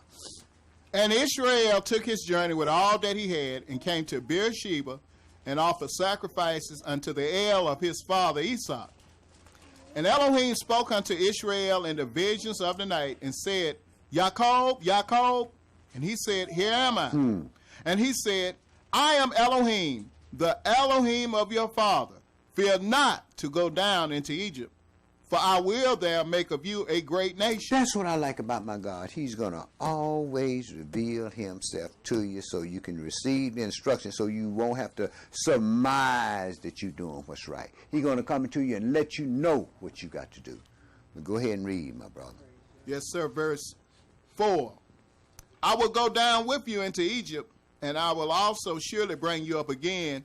And Israel took his journey with all that he had, and came to Beersheba, and offered sacrifices unto the El of his father Esau. And Elohim spoke unto Israel in the visions of the night, and said, Jacob, Jacob. And he said, Here am I. And he said, I am Elohim, the Elohim of your father. Fear not to go down into Egypt, for I will there make of you a great nation. That's what I like about my God. He's going to always reveal himself to you, so you can receive the instruction, so you won't have to surmise that you're doing what's right. He's going to come to you and let you know what you got to do. But go ahead and read, my brother. Yes, sir. Verse 4. I will go down with you into Egypt, and I will also surely bring you up again,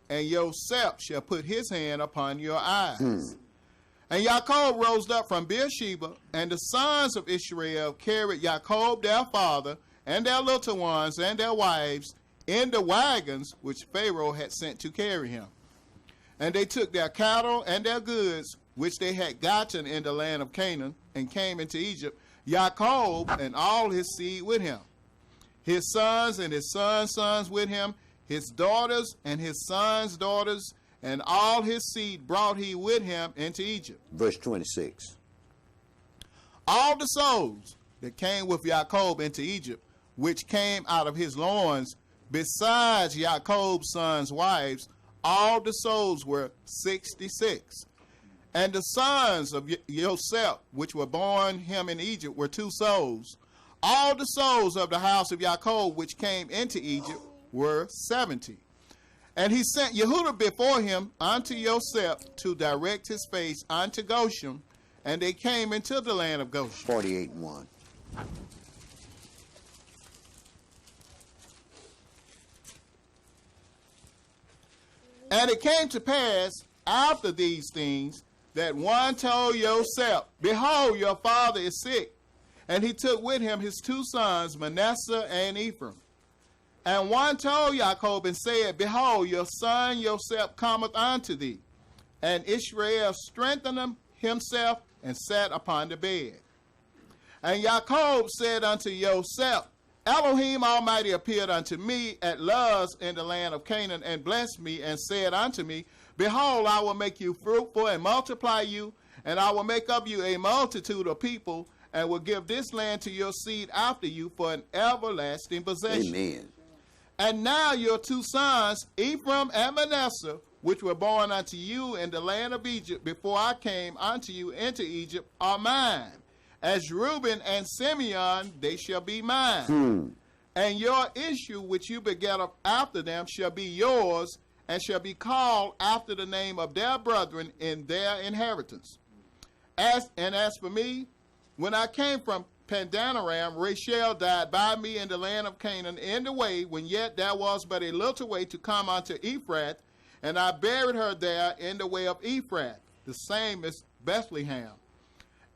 and Joseph shall put his hand upon your eyes. And Jacob rose up from Beersheba, and the sons of Israel carried Jacob their father, and their little ones, and their wives, in the wagons which Pharaoh had sent to carry him. And they took their cattle and their goods, which they had gotten in the land of Canaan, and came into Egypt, Jacob and all his seed with him, his sons and his sons' sons with him, his daughters and his sons' daughters, and all his seed brought he with him into Egypt. Verse 26. All the souls that came with Jacob into Egypt, which came out of his loins, besides Jacob's sons' wives, all the souls were 66. And the sons of Joseph, which were born him in Egypt, were 2 souls. All the souls of the house of Jacob, which came into Egypt, were 70. And he sent Yehuda before him unto Joseph to direct his face unto Goshen, and they came into the land of Goshen. 48:1. And it came to pass after these things that one told Joseph, Behold, your father is sick. And he took with him his 2 sons, Manasseh and Ephraim. And one told Jacob and said, Behold, your son Joseph cometh unto thee. And Israel strengthened himself and sat upon the bed. And Jacob said unto Joseph, Elohim Almighty appeared unto me at Luz in the land of Canaan, and blessed me, and said unto me, Behold, I will make you fruitful and multiply you, and I will make of you a multitude of people, and will give this land to your seed after you for an everlasting possession. Amen. And now your 2 sons, Ephraim and Manasseh, which were born unto you in the land of Egypt before I came unto you into Egypt, are mine. As Reuben and Simeon, they shall be mine. And your issue which you beget after them shall be yours, and shall be called after the name of their brethren in their inheritance. As for me, when I came from Pandanaram, Rachel died by me in the land of Canaan in the way, when yet there was but a little way to come unto Ephrath, and I buried her there in the way of Ephrath, the same as Bethlehem.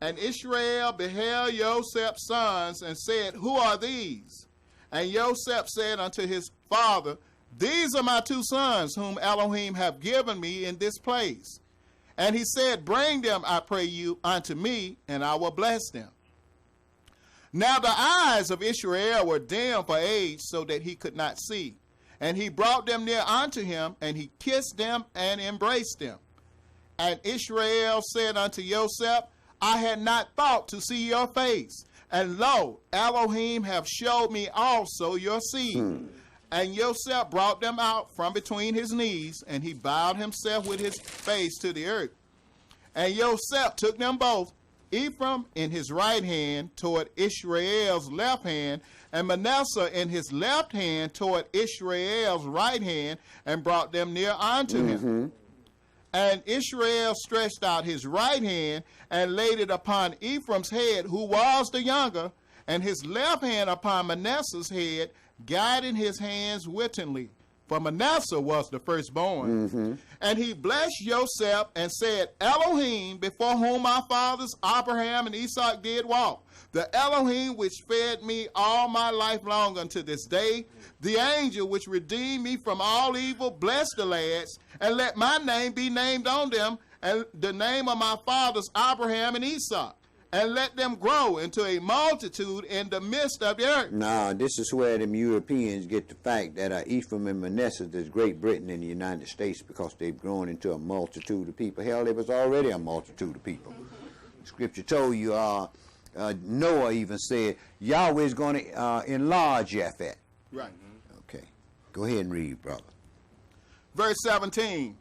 And Israel beheld Joseph's sons, and said, Who are these? And Joseph said unto his father, These are my 2 sons, whom Elohim have given me in this place. And he said, Bring them, I pray you, unto me, and I will bless them. Now the eyes of Israel were dim for age, so that he could not see. And he brought them near unto him, and he kissed them and embraced them. And Israel said unto Joseph, I had not thought to see your face, and lo, Elohim have showed me also your seed. And Joseph brought them out from between his knees, and he bowed himself with his face to the earth. And Joseph took them both, Ephraim in his right hand toward Israel's left hand, and Manasseh in his left hand toward Israel's right hand, and brought them near unto him. And Israel stretched out his right hand and laid it upon Ephraim's head, who was the younger, and his left hand upon Manasseh's head, guiding his hands wittingly. For Manasseh was the firstborn. And he blessed Joseph and said, Elohim, before whom our fathers Abraham and Isaac did walk, the Elohim which fed me all my life long unto this day, the angel which redeemed me from all evil, bless the lads, and let my name be named on them, and the name of my fathers Abraham and Isaac, and let them grow into a multitude in the midst of the earth. Now, this is where them Europeans get the fact that Ephraim and Manasseh is Great Britain in the United States, because they've grown into a multitude of people. Hell, there was already a multitude of people. Scripture told you, Noah even said, Yahweh is going to enlarge Japhet. Right. Okay. Go ahead and read, brother. Verse 17.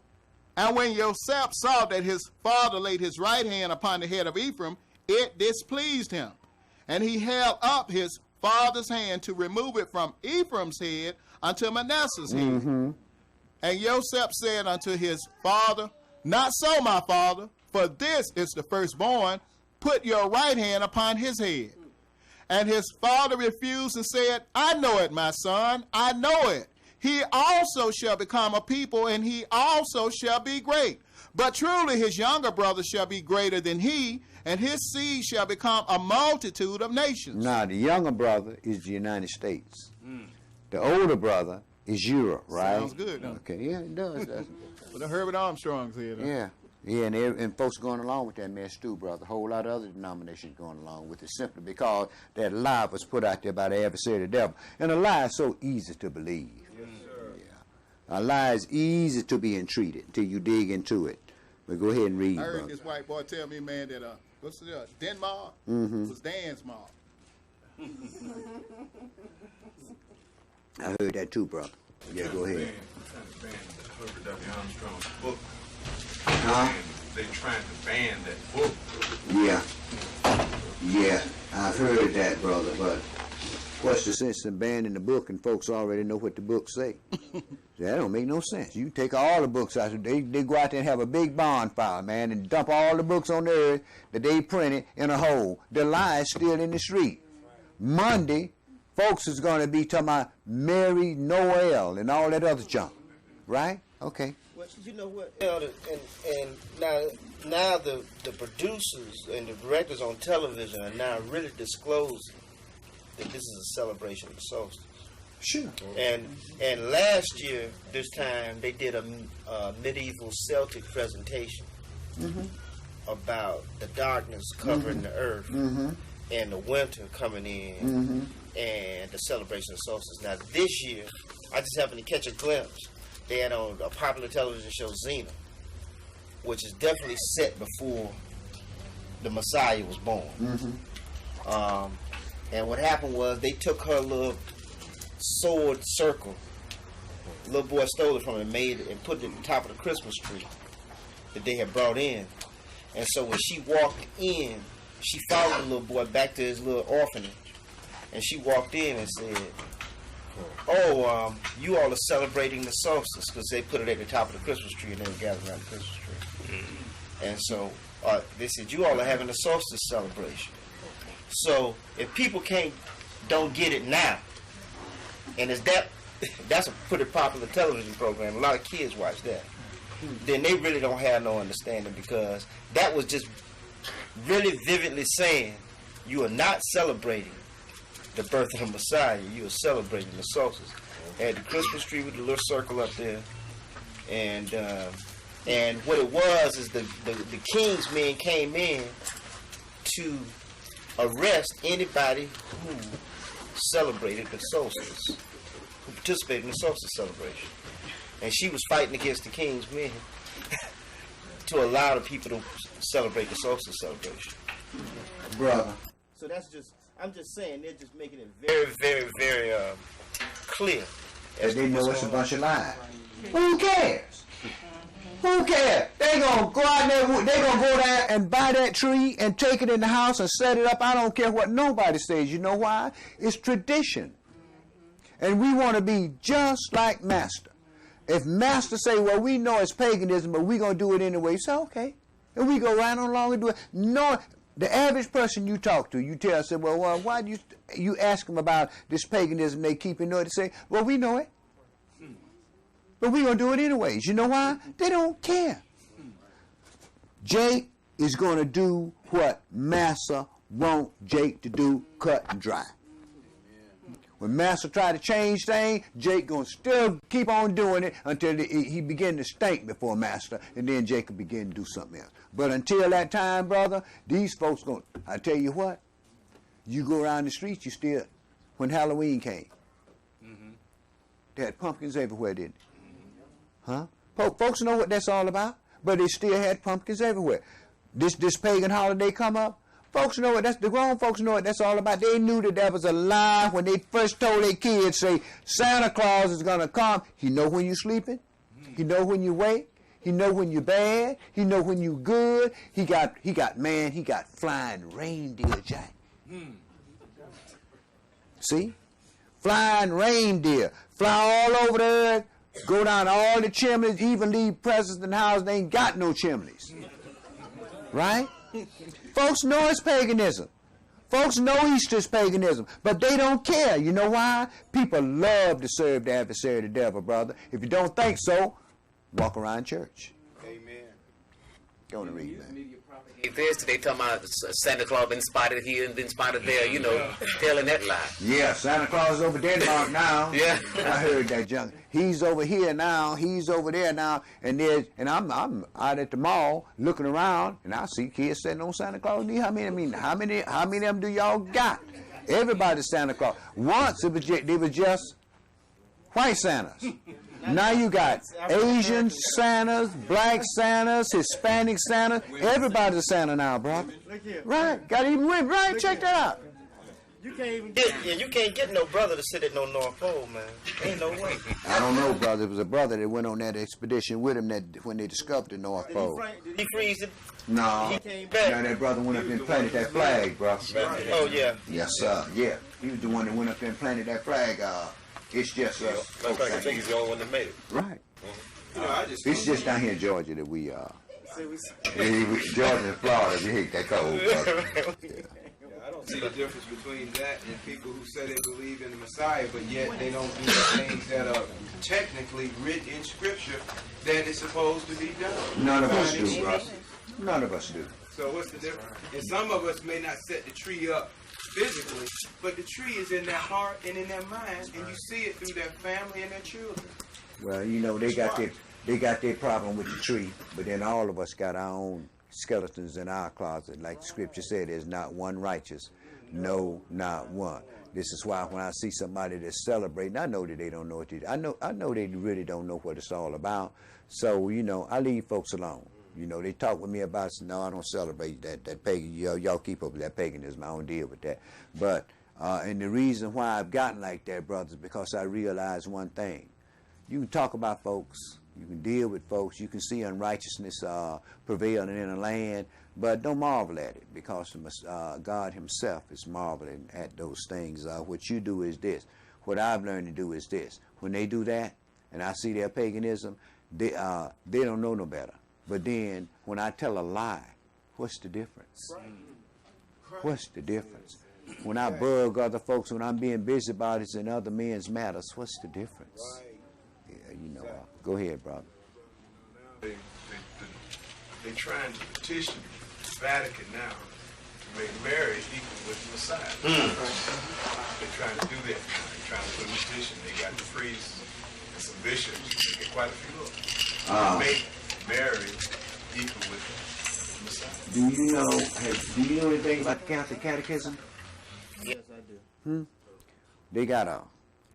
And when Joseph saw that his father laid his right hand upon the head of Ephraim, it displeased him. And he held up his father's hand to remove it from Ephraim's head unto Manasseh's head. And Joseph said unto his father, Not so, my father, for this is the firstborn. Put your right hand upon his head. And his father refused and said, I know it, my son, I know it. He also shall become a people, and he also shall be great. But truly his younger brother shall be greater than he, and his seed shall become a multitude of nations. Now, the younger brother is the United States. The older brother is Europe, right? Sounds good, don't it? Okay, yeah, it does. But the Herbert Armstrong said that. Yeah. Yeah, and folks going along with that mess too, brother. A whole lot of other denominations going along with it simply because that lie was put out there by the adversary of the devil. And a lie is so easy to believe. Yes, sir. Yeah. A lie is easy to be entreated until you dig into it. But go ahead and read, I heard brother. this white boy tell me, man, that what's it? Denmark was Dan's mom. I heard that too, brother. Yeah, go ahead. Herbert W. Armstrong's book. Huh? They trying to ban that book. Yeah. Yeah, I've heard that, brother, but what's the sense in banning the book and folks already know what the books say? That don't make no sense. You take all the books out, they go out there and have a big bonfire, man, and dump all the books on the earth that they printed in a hole. The lie is still in the street. Monday, folks is going to be talking about Mary Noel and all that other junk, right? Okay. Well, you know what? And now the producers and the directors on television are now really disclosing that this is a celebration of the solstice. Sure. And last year, this time, they did a medieval Celtic presentation about the darkness covering the earth and the winter coming in and the celebration of solstice. Now, this year, I just happened to catch a glimpse. They had on a popular television show, Xena, which is definitely set before the Messiah was born. And what happened was they took her little sword circle. The little boy stole it from her and made it and put it at the top of the Christmas tree that they had brought in. And so when she walked in, she followed the little boy back to his little orphanage. And she walked in and said, you all are celebrating the solstice, because they put it at the top of the Christmas tree and they were gathered around the Christmas tree. And so they said, you all are having a solstice celebration. So if people don't get it now, and that's a pretty popular television program, a lot of kids watch that, then they really don't have no understanding, because that was just really vividly saying you are not celebrating the birth of the Messiah, you are celebrating the solstice. They had the Christmas tree with the little circle up there, and what it was is the king's men came in to arrest anybody who celebrated the solstice, who participated in the solstice celebration. And she was fighting against the king's men to allow the people to celebrate the solstice celebration. Brother. So I'm just saying, they're just making it very, very, very clear. That they know it's a bunch of lies. Who cares? Who cares? They gonna go out there. They gonna go there and buy that tree and take it in the house and set it up. I don't care what nobody says. You know why? It's tradition, and we want to be just like Master. If Master say, "Well, we know it's paganism, but we gonna do it anyway," say, "Okay," and we go right on along and do it. No, the average person you talk to, you tell, say, "Well, why do you ask them about this paganism they keep in know it?" They say, "Well, we know it. But we're going to do it anyways." You know why? They don't care. Jake is going to do what Massa want Jake to do, cut and dry. When Massa try to change things, Jake going to still keep on doing it until he begin to stink before Master, and then Jake will begin to do something else. But until that time, brother, these folks going to, I tell you what, you go around the streets, you still, when Halloween came, they had pumpkins everywhere, didn't they? Huh? Folks know what that's all about, but they still had pumpkins everywhere. This pagan holiday come up, folks know what the grown folks know what that's all about. They knew that was a lie when they first told their kids, say, Santa Claus is gonna come. He know when you're sleeping, he know when you wake, he know when you're bad, he know when you're good. He got flying reindeer, Jack. See? Flying reindeer. Fly all over the earth. Go down all the chimneys, even leave presents in the house, they ain't got no chimneys. Right? Folks know it's paganism. Folks know Easter's paganism, but they don't care. You know why? People love to serve the adversary of the devil, brother. If you don't think so, walk around church. Amen. Go on and read, man. This they talking about Santa Claus been spotted here and been spotted there, you know, telling that lie. Yeah, Santa Claus is over Denmark now. Yeah. I heard that junk. He's over here now. He's over there now. And I'm out at the mall looking around, and I see kids sitting on Santa Claus knee. How many of them do y'all got? Everybody's Santa Claus. Once they were just white Santas. Now you got Asian Santas, black Santas, Hispanic Santas. Everybody's a Santa now, brother. Right? Got even women. Right? Check that out. You can't even you can't get no brother to sit at no North Pole, man. Ain't no way. I don't know, brother. It was a brother that went on that expedition with him when they discovered the North Pole. Did he freeze it? No. He came back. Now that brother went up there and planted that flag, bro. Oh yeah. Yes, sir. Yeah. He was the one that went up there and planted that flag. It's just I think he's the only one that made it. right. You know, It's just down here in Georgia that we Georgia and Florida, we hate that cold, brother. I don't see the difference between that and people who say they believe in the Messiah, but yet they don't do the things that are technically written in Scripture that is supposed to be done. None of us do, bro. None of us do. So what's the difference? And some of us may not set the tree up physically, but the tree is in their heart and in their mind, and you see it through their family and their children. Well, you know, they got their problem with the tree, but then all of us got our own skeletons in our closet. Like the scripture said, there's not one righteous. No, not one. This is why when I see somebody that's celebrating, I know that they don't know what I know they really don't know what it's all about. So, you know, I leave folks alone. You know, they talk with me about it. No, I don't celebrate that pagan. Y'all keep up with that paganism. I don't deal with that. But, and the reason why I've gotten like that, brothers, is because I realize one thing. You can talk about folks. You can deal with folks. You can see unrighteousness prevailing in the land. But don't marvel at it, because God himself is marveling at those things. What you do is this. What I've learned to do is this. When they do that, and I see their paganism, they don't know no better. But then, when I tell a lie, what's the difference? What's the difference? When I bug other folks, when I'm being busybodies in other men's matters, what's the difference? Yeah, you know. Go ahead, brother. They trying to petition Vatican now to make Mary equal with the Messiah. They're trying to do that. They're trying to put a petition. They got the priests and some bishops. They get quite a few of them. Make Mary equal with the Messiah. Do you know anything about the Catholic Catechism? Yes, I do. They got a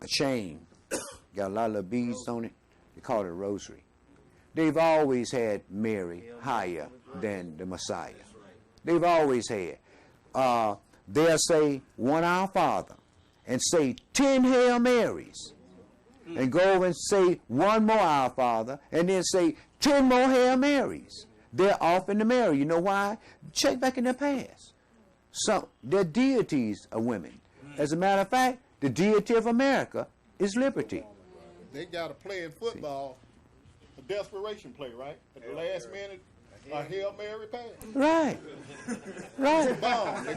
chain, got a lot of beads on it. They call it a rosary. They've always had Mary higher than the Messiah. They've always had. They'll say one Our Father and say 10 Hail Marys, and go over and say one more Our Father, and then say 10 more Hail Marys. They're off in the Mary. You know why? Check back in their past. So their deities are women. As a matter of fact, the deity of America is liberty. They got a play in football, a desperation play, right? At the last minute, a Hail Mary pass. Right. Right.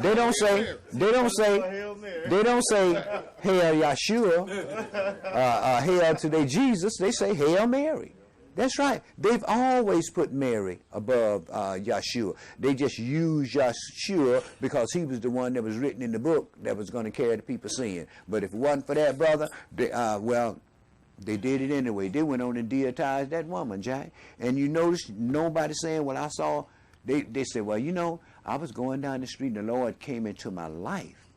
They don't say Hail Yeshua, Hail to their Jesus. They say Hail Mary. That's right. They've always put Mary above Yeshua. They just use Yeshua because he was the one that was written in the book that was going to carry the people's sin. But if it wasn't for that, brother, they did it anyway. They went on and deitized that woman, Jack. And you notice nobody saying, well, I saw, they said, well, you know, I was going down the street and the Lord came into my life.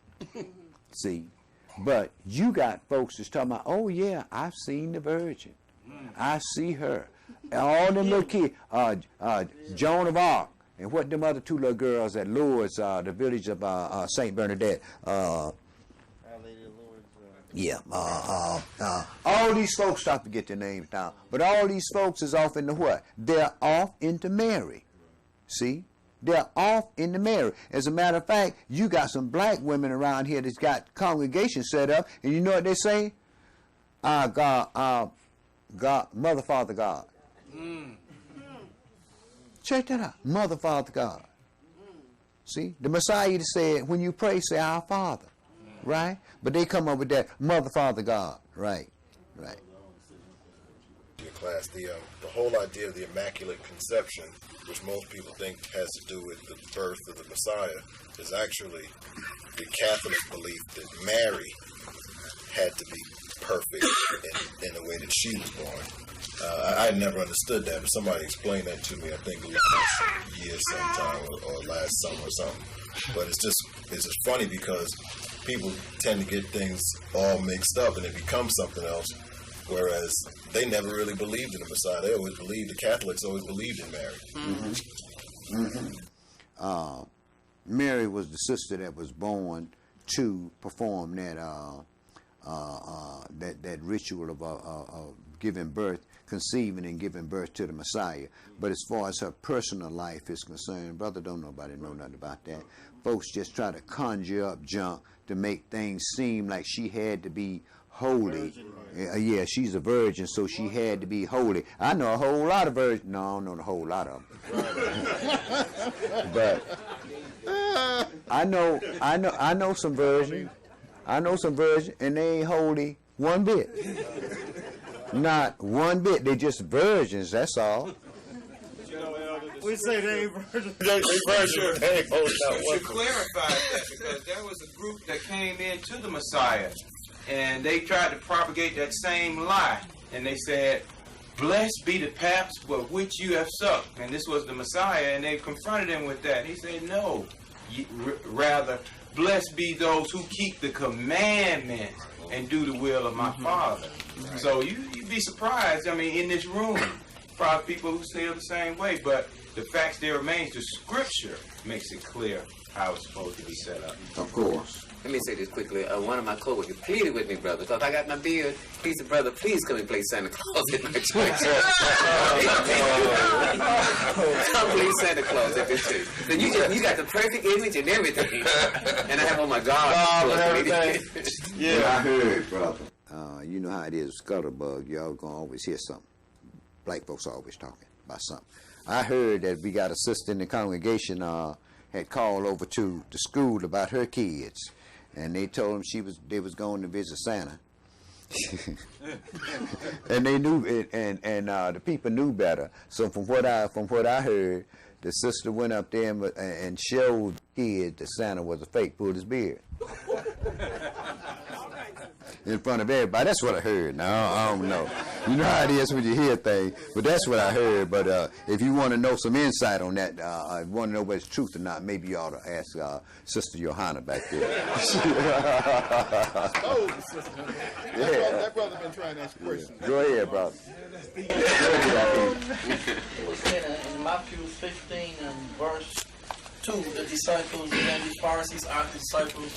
See? But you got folks that's talking about, oh, yeah, I've seen the Virgin. I see her. All them little kids, Joan of Arc, and what them other two little girls at Lourdes, the village of St. Bernadette. Yeah, all these folks, stop to get their names down, but all these folks is off into what? They're off into Mary. See? They're off into Mary. As a matter of fact, you got some black women around here that's got congregations set up, and you know what they say? God, Mother, Father, God. Check that out. Mother, Father, God. See? The Messiah said, when you pray, say, Our Father. Right? But they come up with that Mother, Father, God. Right. Class, the whole idea of the Immaculate Conception, which most people think has to do with the birth of the Messiah, is actually the Catholic belief that Mary had to be perfect in the way that she was born. I never understood that, but somebody explained that to me, I think last year sometime or last summer or something. But it's just funny because people tend to get things all mixed up and it becomes something else, whereas they never really believed in the Messiah. They always believed, the Catholics always believed in Mary. Mary was the sister that was born to perform that that ritual of giving birth, conceiving and giving birth to the Messiah. But as far as her personal life is concerned, brother, don't nobody know nothing about that. Folks just try to conjure up junk to make things seem like she had to be holy. Yeah, she's a virgin, so she had to be holy. I know a whole lot of virgins. No, I don't know a whole lot of them. But I know some virgins. I know some virgins, and they ain't holy one bit. Not one bit. They just virgins. That's all. We say they ain't virgins. We should clarify that because there was a group that came into the Messiah and they tried to propagate that same lie. And they said, "Blessed be the paps for which you have sucked." And this was the Messiah, and they confronted him with that. And he said, "No, rather, blessed be those who keep the commandments and do the will of my Father." Right. So you'd be surprised. I mean, in this room, probably people who feel the same way, but the fact still remains, the Scripture makes it clear how it's supposed to be set up. Of course. Let me say this quickly. One of my coworkers pleaded with me, brother, because I got my beard. He said, "Brother, please come and play Santa Claus at my church." Come play Santa Claus at this church. So you got the perfect image and everything. And I have on my God. Yeah, I heard, brother. You know how it is, Scuttlebug. Y'all gonna always hear something. Black folks are always talking about something. I heard that we got a sister in the congregation had called over to the school about her kids, and they told them they was going to visit Santa. And they knew it, and the people knew better. So from what I heard, the sister went up there and showed the kid that Santa was a fake, pulled his beard in front of everybody. That's what I heard. Now, I don't know. You know how it is when you hear things, but that's what I heard. But if you want to know some insight on that, want to know whether it's truth or not, maybe you ought to ask Sister Johanna back there. That brother been trying to ask questions. Go ahead, brother. It was said in Matthew 15 and verse 2, the disciples and the Pharisees asked the disciples,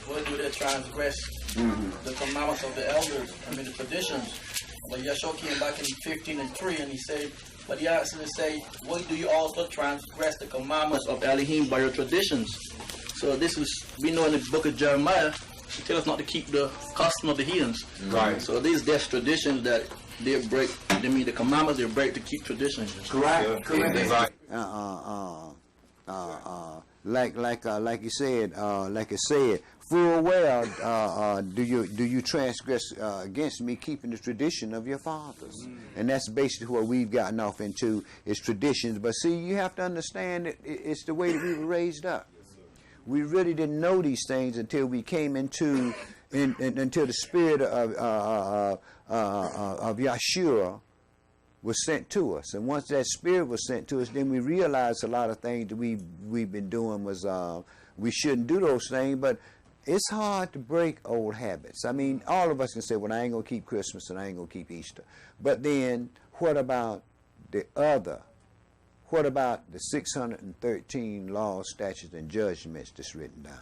"Why do they transgress the commandments of the elders, the traditions?" But Yeshua came back in 15 and 3 and he said, but he asked them to say, "Why do you also transgress the commandments of Elohim by your traditions?" So this is, we know in the book of Jeremiah, it tells us not to keep the custom of the heathens. Right. So these there's traditions that they break, they mean the commandments they break to keep traditions. Correct. Correct. Like you said, full well do you transgress against me keeping the tradition of your fathers? And that's basically what we've gotten off into, is traditions. But see, you have to understand that it's the way that we were raised up. We really didn't know these things until we came until the spirit of Yeshua was sent to us. And once that spirit was sent to us, then we realized a lot of things that we've been doing was we shouldn't do those things. But it's hard to break old habits. I mean, all of us can say, "Well, I ain't gonna keep Christmas and I ain't gonna keep Easter." But then what about the other? What about the 613 laws, statutes, and judgments that's written down?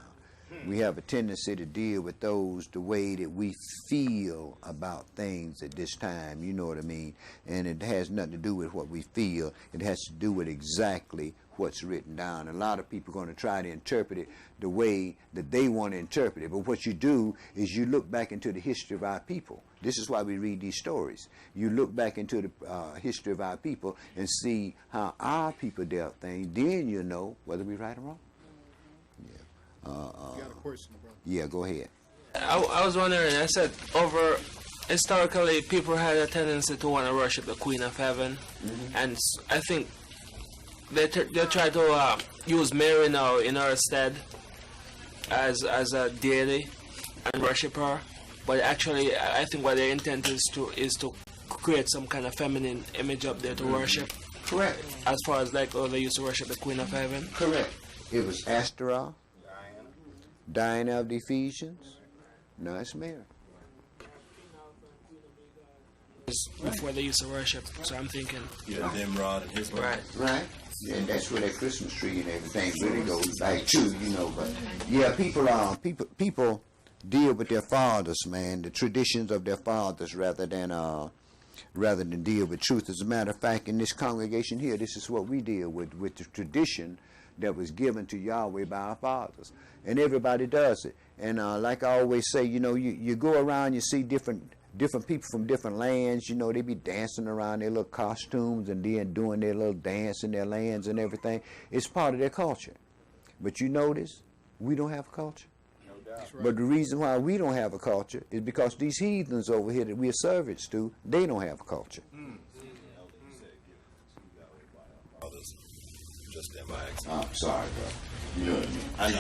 We have a tendency to deal with those the way that we feel about things at this time, you know what I mean? And it has nothing to do with what we feel. It has to do with exactly what's written down. A lot of people are going to try to interpret it the way that they want to interpret it. But what you do is you look back into the history of our people. This is why we read these stories. You look back into the history of our people and see how our people dealt things. Then you know whether we're right or wrong. You got a question, bro? Yeah, go ahead. I was wondering, I said over historically, people had a tendency to want to worship the Queen of Heaven, and I think they try to use Mary now in her stead as a deity and worship her. But actually, I think what their intent is to create some kind of feminine image up there to worship. Correct. As far as like, oh, they used to worship the Queen of Heaven. Correct. It was Astaroth, Diana of the Ephesians. No, it's Mary. Before they used to worship, so I'm thinking. Yeah, Nimrod and his Right. Right. And that's where that Christmas tree and everything really goes back to, you know. But yeah, people deal with their fathers, man, the traditions of their fathers, rather than deal with truth. As a matter of fact, in this congregation here, this is what we deal with the tradition that was given to Yahweh by our fathers, and everybody does it. And like I always say, you know, you go around, you see different people from different lands, you know, they be dancing around their little costumes and then doing their little dance in their lands and everything. It's part of their culture. But you notice, we don't have a culture. No doubt. But the reason why we don't have a culture is because these heathens over here that we are servants to, they don't have a culture. Just in my I'm sorry, bro. You know what I mean?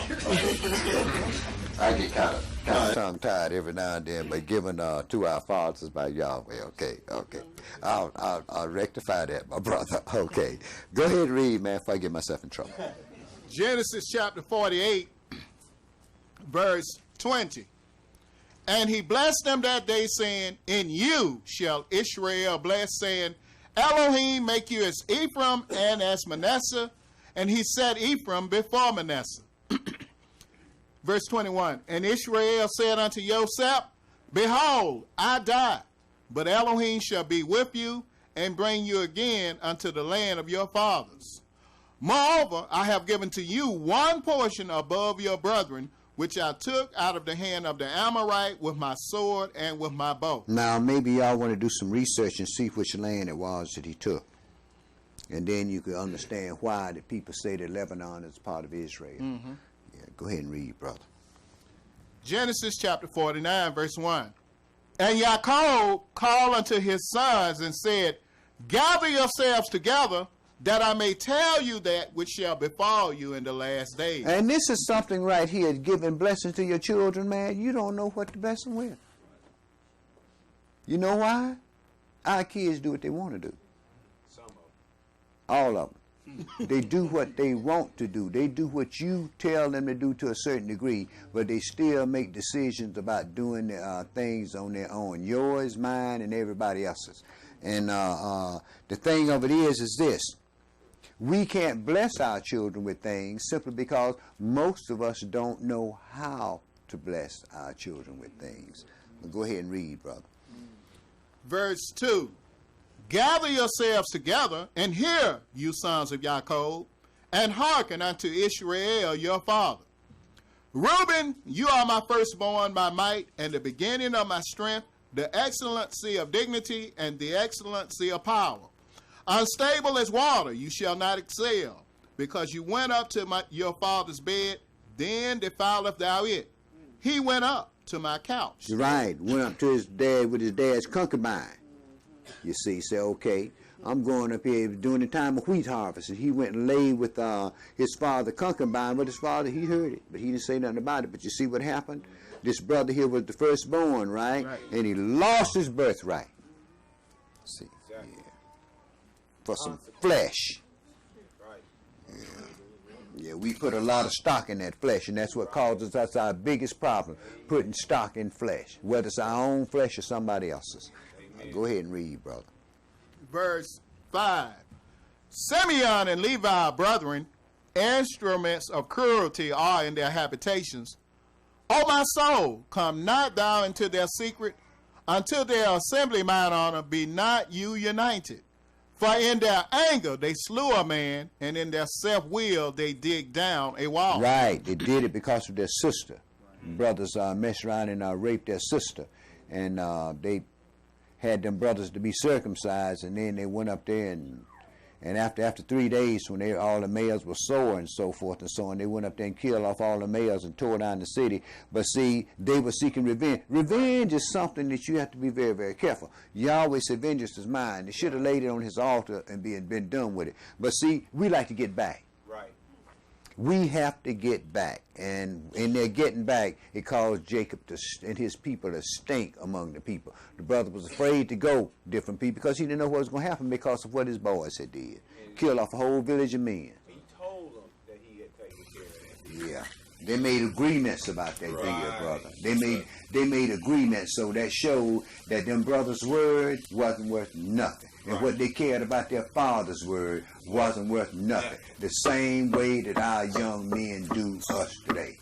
I know. I get kind of tongue-tied every now and then, but given to our fathers by Yahweh. Okay. I'll rectify that, my brother. Okay. Go ahead and read, man, before I get myself in trouble. Genesis chapter 48, verse 20. And he blessed them that day, saying, in you shall Israel bless, saying, Elohim make you as Ephraim and as Manasseh. And he set Ephraim before Manasseh. Verse 21, and Israel said unto Joseph, behold, I die, but Elohim shall be with you, and bring you again unto the land of your fathers. Moreover, I have given to you one portion above your brethren, which I took out of the hand of the Amorite with my sword and with my bow. Now, maybe y'all want to do some research and see which land it was that he took. And then you can understand why the people say that Lebanon is part of Israel. Yeah, go ahead and read, brother. Genesis chapter 49, verse 1. And Yaakov called unto his sons and said, gather yourselves together, that I may tell you that which shall befall you in the last days. And this is something right here, giving blessings to your children, man. You don't know what to bless them with. You know why? Our kids do what they want to do. All of them. They do what they want to do. They do what you tell them to do to a certain degree, but they still make decisions about doing things on their own. Yours, mine, and everybody else's. And the thing of it is this. We can't bless our children with things simply because most of us don't know how to bless our children with things. Well, go ahead and read, brother. Verse 2. Gather yourselves together, and hear, you sons of Jacob, and hearken unto Israel your father. Reuben, you are my firstborn by might, and the beginning of my strength, the excellency of dignity, and the excellency of power. Unstable as water, you shall not excel, because you went up to your father's bed, then defileth thou it. He went up to my couch. Right, went up to his dad with his dad's concubine. You see, say, okay, I'm going up here during the time of wheat harvest. And he went and lay with his father concubine, but his father, he heard it, but he didn't say nothing about it. But you see what happened? This brother here was the firstborn, right? And he lost his birthright. See, yeah. For some flesh. Yeah, we put a lot of stock in that flesh, and that's what causes us our biggest problem, putting stock in flesh, whether it's our own flesh or somebody else's. Go ahead and read, brother. Verse 5. Simeon and Levi, brethren, instruments of cruelty are in their habitations. O my soul, come not thou into their secret, until their assembly, mine honor, be not you united. For in their anger they slew a man, and in their self-will they dig down a wall. Right, they did it because of their sister. Brothers messed around and raped their sister, and they had them brothers to be circumcised, and then they went up there And after 3 days, when all the males were sore and so forth and so on, they went up there and killed off all the males and tore down the city. But see, they were seeking revenge. Revenge is something that you have to be very, very careful. Yahweh said, vengeance is mine. They should have laid it on his altar and been done with it. But see, we like to get back. Right. We have to get back. And in their getting back, it caused Jacob and his people to stink among the people. The brother was afraid to go different people because he didn't know what was going to happen because of what his boys had did. Killed off a whole village of men. He told them that he had taken care of that. Yeah. They made agreements about that deal, brother. They made agreements, so that showed that them brothers' word wasn't worth nothing. And what they cared about their father's word wasn't worth nothing. The same way that our young men do us today.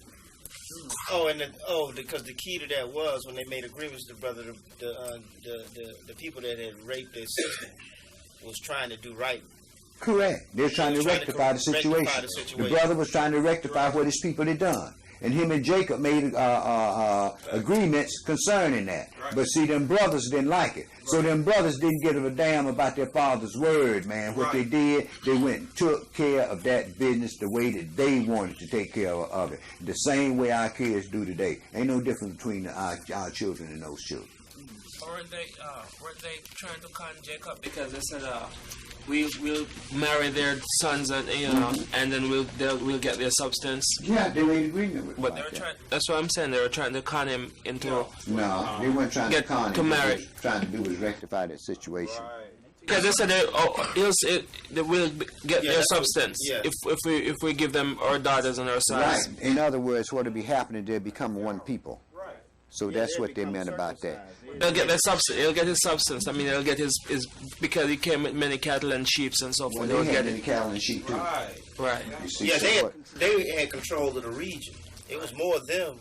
Because the key to that was when they made agreements, the people that had raped their sister was trying to do right. Correct. They're trying to rectify the situation. The brother was trying to rectify what his people had done. And him and Jacob made agreements concerning that. Right. But see, them brothers didn't like it. Right. So them brothers didn't give a damn about their father's word, man. What they did, they went and took care of that business the way that they wanted to take care of it. The same way our kids do today. Ain't no difference between our children and those children. Weren't they trying to con Jacob because they said, we'll marry their sons and and then we'll get their substance. Yeah, they made agreement with. But they were trying. That's what I'm saying. They were trying to con him into. No, they weren't trying to con him. To marry. What they were trying to do was rectify that situation. Because they said they will get their substance if we give them our daughters and our sons. Right. In other words, what will be happening? They'll become one people. So that's what they meant about that. They'll get their substance. He'll get his substance. I mean, he'll get his because he came with many cattle and sheep and so forth. Well, they had many cattle and sheep too. Right. You see, yeah, they had control of the region. It was more of them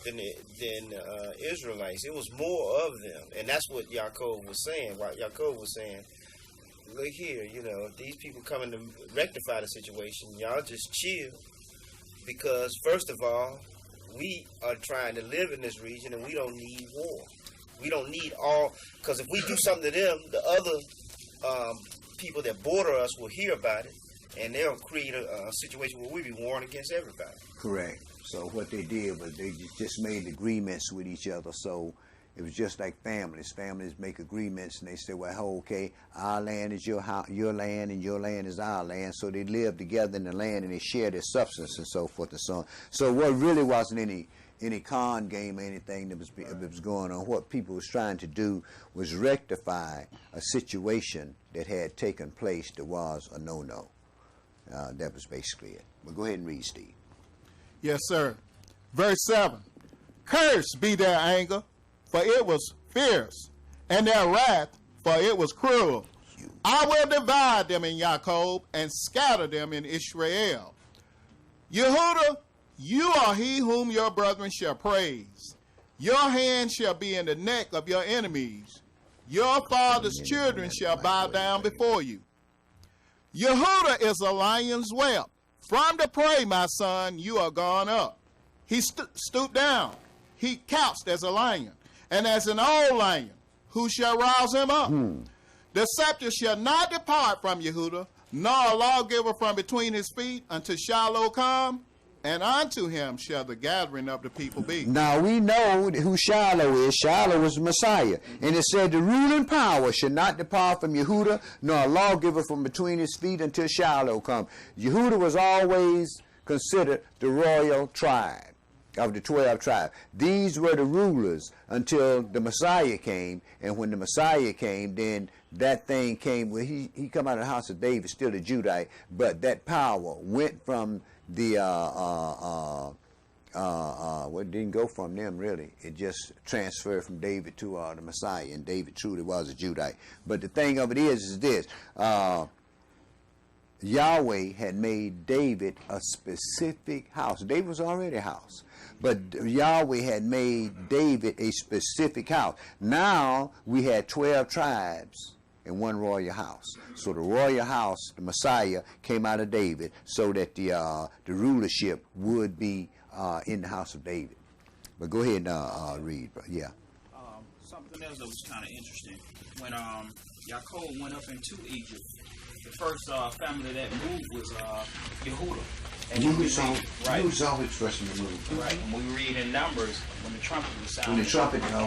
than Israelites. It was more of them, and that's what Yaakov was saying. Yaakov was saying, "Look here, if these people coming to rectify the situation, y'all just chill, because first of all, we are trying to live in this region, and we don't need war. We don't need because if we do something to them, the other people that border us will hear about it, and they'll create a situation where we'll be warring against everybody." Correct. So what they did was they just made agreements with each other. So it was just like families. Families make agreements, and they say, well, okay, our land is your land, and your land is our land. So they live together in the land, and they share their substance and so forth and so on. So what really wasn't any con game or anything that was going on. What people was trying to do was rectify a situation that had taken place that was a no-no. That was basically it. But go ahead and read, Steve. Yes, sir. Verse 7. Cursed be their anger, for it was fierce, and their wrath, for it was cruel. I will divide them in Jacob and scatter them in Israel. Yehuda, you are he whom your brethren shall praise. Your hand shall be in the neck of your enemies. Your father's children shall bow down before you. Yehuda is a lion's whelp. From the prey, my son, you are gone up. He stooped down. He couched as a lion, and as an old lion, who shall rouse him up? The scepter shall not depart from Yehuda, nor a lawgiver from between his feet, until Shiloh come, and unto him shall the gathering of the people be. Now we know who Shiloh is. Shiloh was the Messiah. And it said the ruling power shall not depart from Yehuda, nor a lawgiver from between his feet until Shiloh come. Yehuda was always considered the royal tribe of the 12 tribes. These were the rulers until the Messiah came. And when the Messiah came, then that thing came where he come out of the house of David, still a Judite, but that power went from the it didn't go from them really. It just transferred from David to the Messiah, and David truly was a Judite. But the thing of it is this: Yahweh had made David a specific house. David was already a house, but Yahweh had made David a specific house. Now we had 12 tribes in one royal house. So the royal house, the Messiah, came out of David, so that the rulership would be in the house of David. But go ahead and read. Yeah. Something else that was kind of interesting. When Yaakov went up into Egypt, the first family that moved was Yehuda. Yehuda's always first in the move. Right. And we read in Numbers when the trumpet was sounded.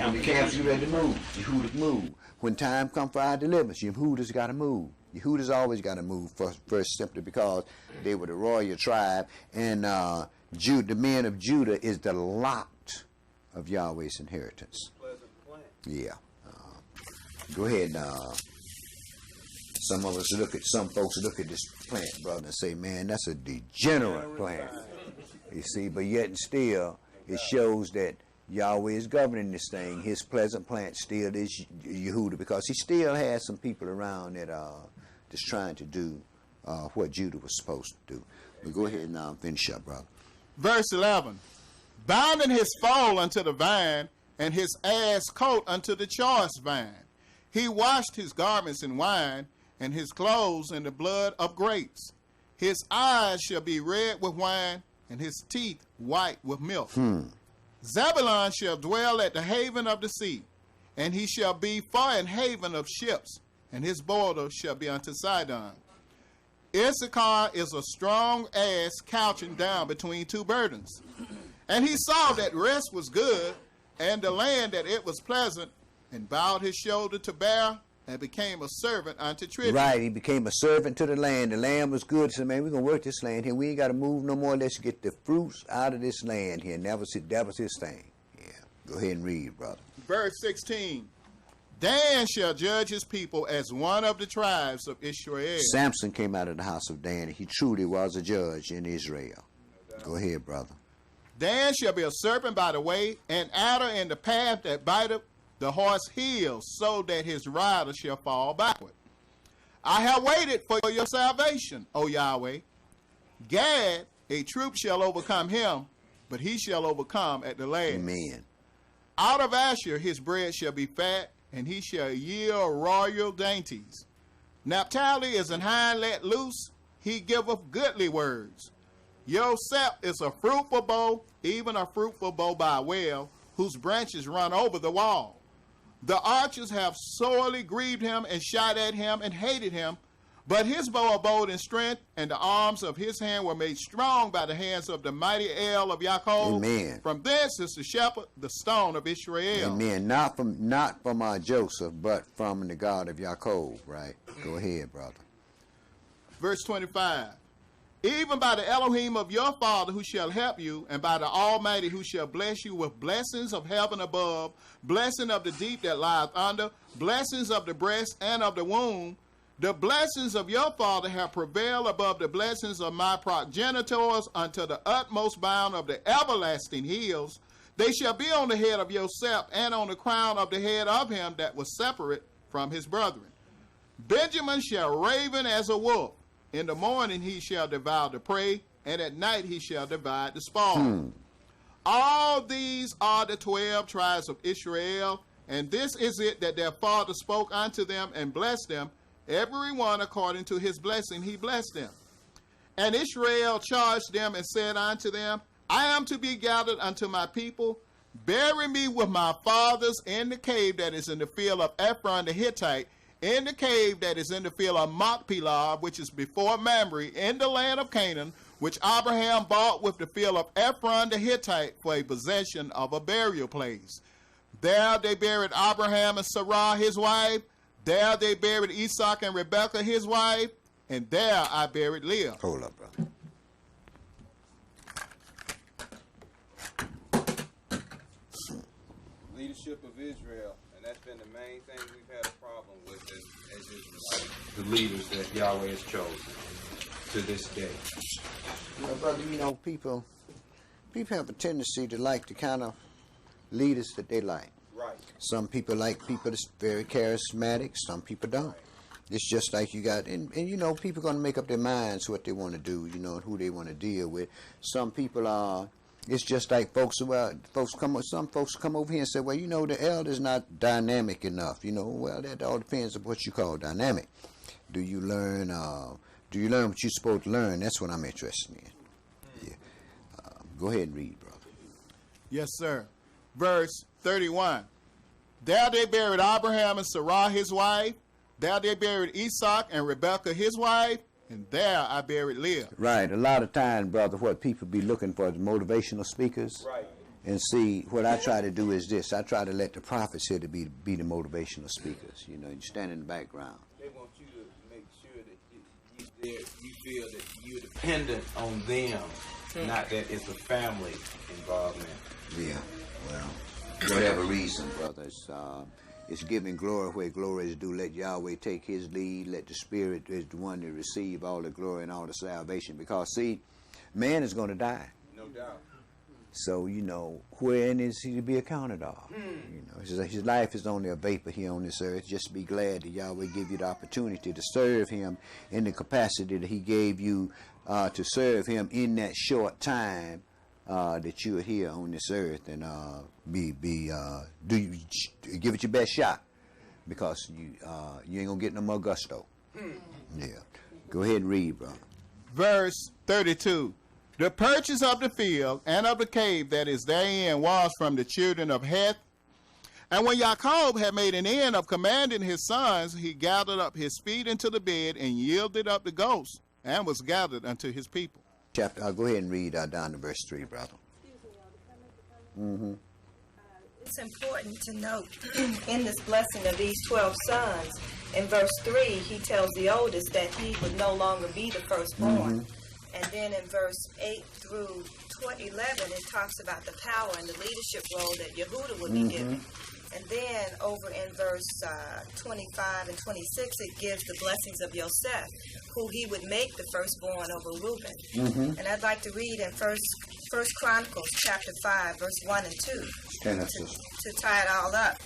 When the camps are ready to move, Yehuda move. When time comes for our deliverance, Yehuda's got to move. Yehuda's always got to move first simply because they were the royal tribe, and the men of Judah is the lot of Yahweh's inheritance. Yeah. Go ahead. Some folks look at this plant, brother, and say, "Man, that's a degenerate plant." You see, but yet and still, it shows that Yahweh is governing this thing. His pleasant plant still is Yehuda, because he still has some people around that that's trying to do what Judah was supposed to do. But go ahead and finish up, brother. Verse 11. Binding his foal unto the vine, and his ass coat unto the choice vine. He washed his garments in wine, and his clothes in the blood of grapes. His eyes shall be red with wine, and his teeth white with milk. Zebulun shall dwell at the haven of the sea, and he shall be for an haven of ships, and his border shall be unto Sidon. Issachar is a strong ass couching down between two burdens. And he saw that rest was good, and the land that it was pleasant, and bowed his shoulder to bear, and became a servant unto tribute. Right, he became a servant to the land. The land was good. So, man, we're going to work this land here. We ain't got to move no more. Let's get the fruits out of this land here. And that was his thing. Yeah, go ahead and read, brother. Verse 16. Dan shall judge his people as one of the tribes of Israel. Samson came out of the house of Dan. He truly was a judge in Israel. Go ahead, brother. Dan shall be a serpent by the way, an adder in the path that biteth the horse heels, so that his rider shall fall backward. I have waited for your salvation, O Yahweh. Gad, a troop shall overcome him, but he shall overcome at the last. Amen. Out of Asher his bread shall be fat, and he shall yield royal dainties. Naphtali is an hind let loose, he giveth goodly words. Yosef is a fruitful bow, even a fruitful bow by a well, whose branches run over the wall. The archers have sorely grieved him and shot at him and hated him, but his bow abode in strength, and the arms of his hand were made strong by the hands of the mighty El of Yaakov. Amen. From thence is the shepherd, the stone of Israel. Amen. Not from Joseph, but from the God of Yaakov. Right. Go ahead, brother. Verse 25. Even by the Elohim of your father who shall help you, and by the Almighty who shall bless you with blessings of heaven above, blessing of the deep that lieth under, blessings of the breast and of the womb, the blessings of your father have prevailed above the blessings of my progenitors unto the utmost bound of the everlasting hills. They shall be on the head of Yosef, and on the crown of the head of him that was separate from his brethren. Benjamin shall raven as a wolf. In the morning he shall devour the prey, and at night he shall divide the spoil. All these are the 12 tribes of Israel, and this is it that their father spoke unto them and blessed them. Every one according to his blessing he blessed them. And Israel charged them and said unto them, I am to be gathered unto my people. Bury me with my fathers in the cave that is in the field of Ephron the Hittite, in the cave that is in the field of Machpelah, which is before Mamre, in the land of Canaan, which Abraham bought with the field of Ephron the Hittite for a possession of a burial place. There they buried Abraham and Sarah his wife. There they buried Isaac and Rebekah his wife. And there I buried Leah. Hold up, brother. Leadership of Israel, and that's been the main thing we've had a problem with as Israelites. The leaders that Yahweh has chosen to this day. Well, brother, people have a tendency to like the kind of leaders that they like. Right. Some people like people that's very charismatic. Some people don't. It's just like you got, and people going to make up their minds what they want to do, and who they want to deal with. Some people are. It's just like some folks come over here and say, well, the elder's not dynamic enough. Well, that all depends on what you call dynamic. Do you learn what you're supposed to learn? That's what I'm interested in. Yeah. Go ahead and read, brother. Yes, sir. Verse 31. There they buried Abraham and Sarah his wife. There they buried Isaac and Rebekah his wife, and there I buried Leah. Right. A lot of times, brother, what people be looking for is motivational speakers. Right. And see, what I try to do is this. I try to let the prophets here to be the motivational speakers. You know, you stand in the background. They want you to make sure that you feel that you're dependent on them, not that it's a family involvement. Yeah. Well, whatever reason, brothers. It's giving glory where glory is due. Let Yahweh take his lead. Let the Spirit is the one to receive all the glory and all the salvation. Because, see, man is going to die. No doubt. So, you know, wherein is he to be accounted of? You know, his life is only a vapor here on this earth. Just be glad that Yahweh give you the opportunity to serve him in the capacity that he gave you to serve him in that short time that you're here on this earth, and give it your best shot, because you ain't gonna get no more gusto. Yeah, go ahead and read, bro. Verse 32. The purchase of the field and of the cave that is therein was from the children of Heth. And when Jacob had made an end of commanding his sons, he gathered up his feet into the bed and yielded up the ghost, and was gathered unto his people. Chapter. Go ahead and read down to verse 3, brother. It's important to note in this blessing of these 12 sons, in verse 3, he tells the oldest that he would no longer be the firstborn. And then in verse 8 through 11, it talks about the power and the leadership role that Yehuda would be given. And then over in verse 25 and 26, it gives the blessings of Yosef, who he would make the firstborn over Reuben. And I'd like to read in First Chronicles chapter 5, verse 1 and 2, to tie it all up.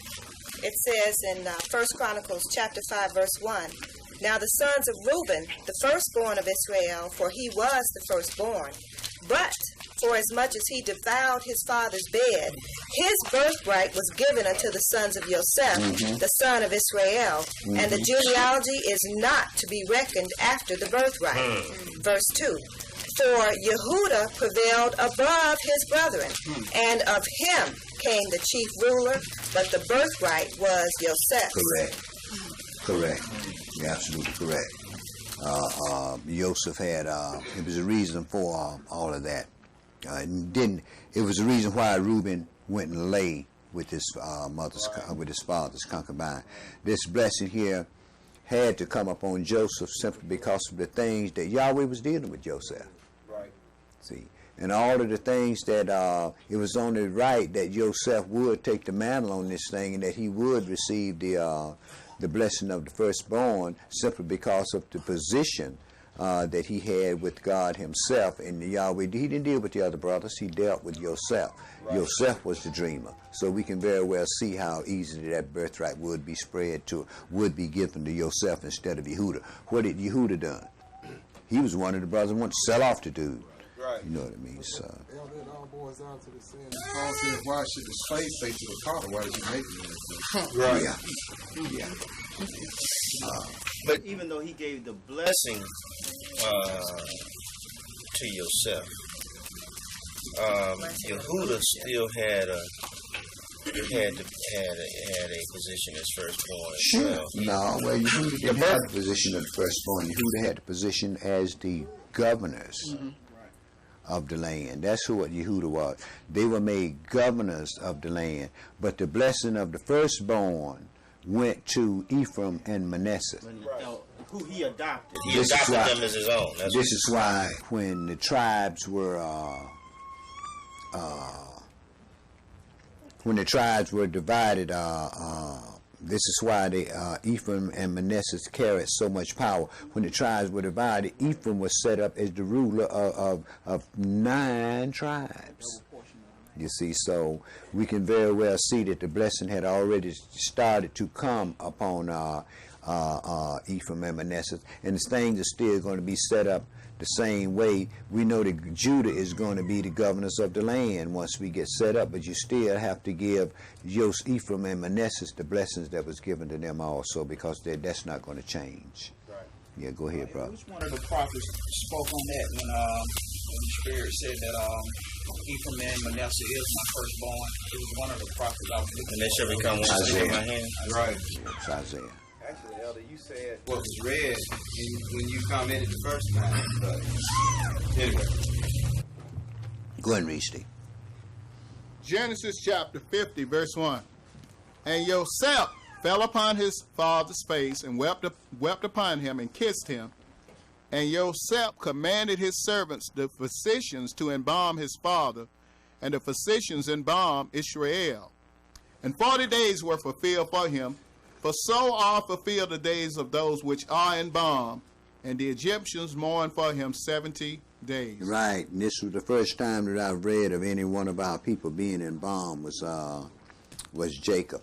It says in First Chronicles chapter 5, verse 1, Now the sons of Reuben, the firstborn of Israel, for he was the firstborn, but for as much as he defiled his father's bed, his birthright was given unto the sons of Yosef, the son of Israel, and the genealogy is not to be reckoned after the birthright. Verse 2, For Yehuda prevailed above his brethren, and of him came the chief ruler, but the birthright was Yosef's. Correct. You're absolutely correct. Joseph had, it was a reason for all of that. It was a reason why Reuben went and lay with his with his father's concubine. This blessing here had to come upon Joseph simply because of the things that Yahweh was dealing with Joseph. Right. See, and all of the things that it was only right that Joseph would take the mantle on this thing, and that he would receive the blessing of the firstborn, simply because of the position that he had with God himself. And Yahweh, he didn't deal with the other brothers, he dealt with Yosef. Right. Yosef was the dreamer. So we can very well see how easily that birthright would be would be given to Yosef instead of Yehuda. What did Yehuda done? He was one of the brothers who wanted to sell off the dude. Right. You know what I mean? So. It all boils down to the sin. Paul said, why should the slave say to the father, why did you make me? Right. Yeah. But even though he gave the blessing to Yosef, Yehuda still had a position as firstborn. Sure. Well, Yehuda didn't have the position of the firstborn. Yehuda had the position as the governors of the land. That's what Yehuda was. They were made governors of the land. But the blessing of the firstborn went to Ephraim and Manasseh. Who he adopted. He adopted them as his own. This is why when the tribes were divided, this is why Ephraim and Manasseh carried so much power. When the tribes were divided, Ephraim was set up as the ruler of 9 tribes. You see, so we can very well see that the blessing had already started to come upon Ephraim and Manasseh, and things are still going to be set up the same way. We know that Judah is going to be the governors of the land once we get set up, but you still have to give Ephraim and Manasseh the blessings that was given to them also, because that's not going to change. Right. Yeah, go ahead, brother. Which one of the prophets spoke on that when the Spirit said that Ephraim and Manasseh is my firstborn? It was one of the prophets I was looking. And they shall become one in my hand. Right. It's Isaiah. Actually, Elder, you said what was read when you commented the first time. But anyway. Go ahead and read, Steve. Genesis chapter 50, verse 1. And Joseph fell upon his father's face and wept upon him and kissed him. And Joseph commanded his servants, the physicians, to embalm his father, and the physicians embalmed Israel. And 40 days were fulfilled for him, for so are fulfilled the days of those which are embalmed, and the Egyptians mourned for him 70 days. Right, and this was the first time that I've read of any one of our people being embalmed was Jacob,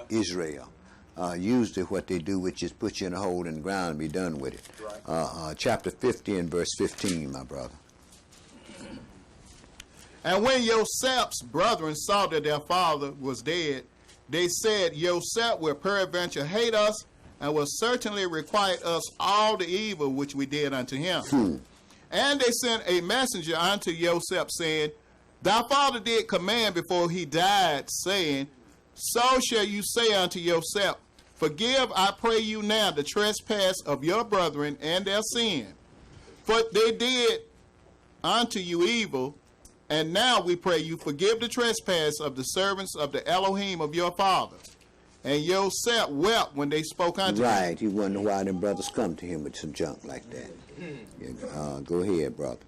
Israel. Usually what they do, which is put you in a hole in the ground and be done with it. Right. Chapter 50 and verse 15, my brother. And when Joseph's brethren saw that their father was dead, they said, Joseph will peradventure hate us, and will certainly requite us all the evil which we did unto him. And they sent a messenger unto Joseph, saying, Thy father did command before he died, saying, So shall you say unto Joseph, Forgive, I pray you now, the trespass of your brethren and their sin. For they did unto you evil, and now we pray you, forgive the trespass of the servants of the Elohim of your father. And Joseph wept when they spoke unto him. Right, he wondered why them brothers come to him with some junk like that. Go ahead, brother.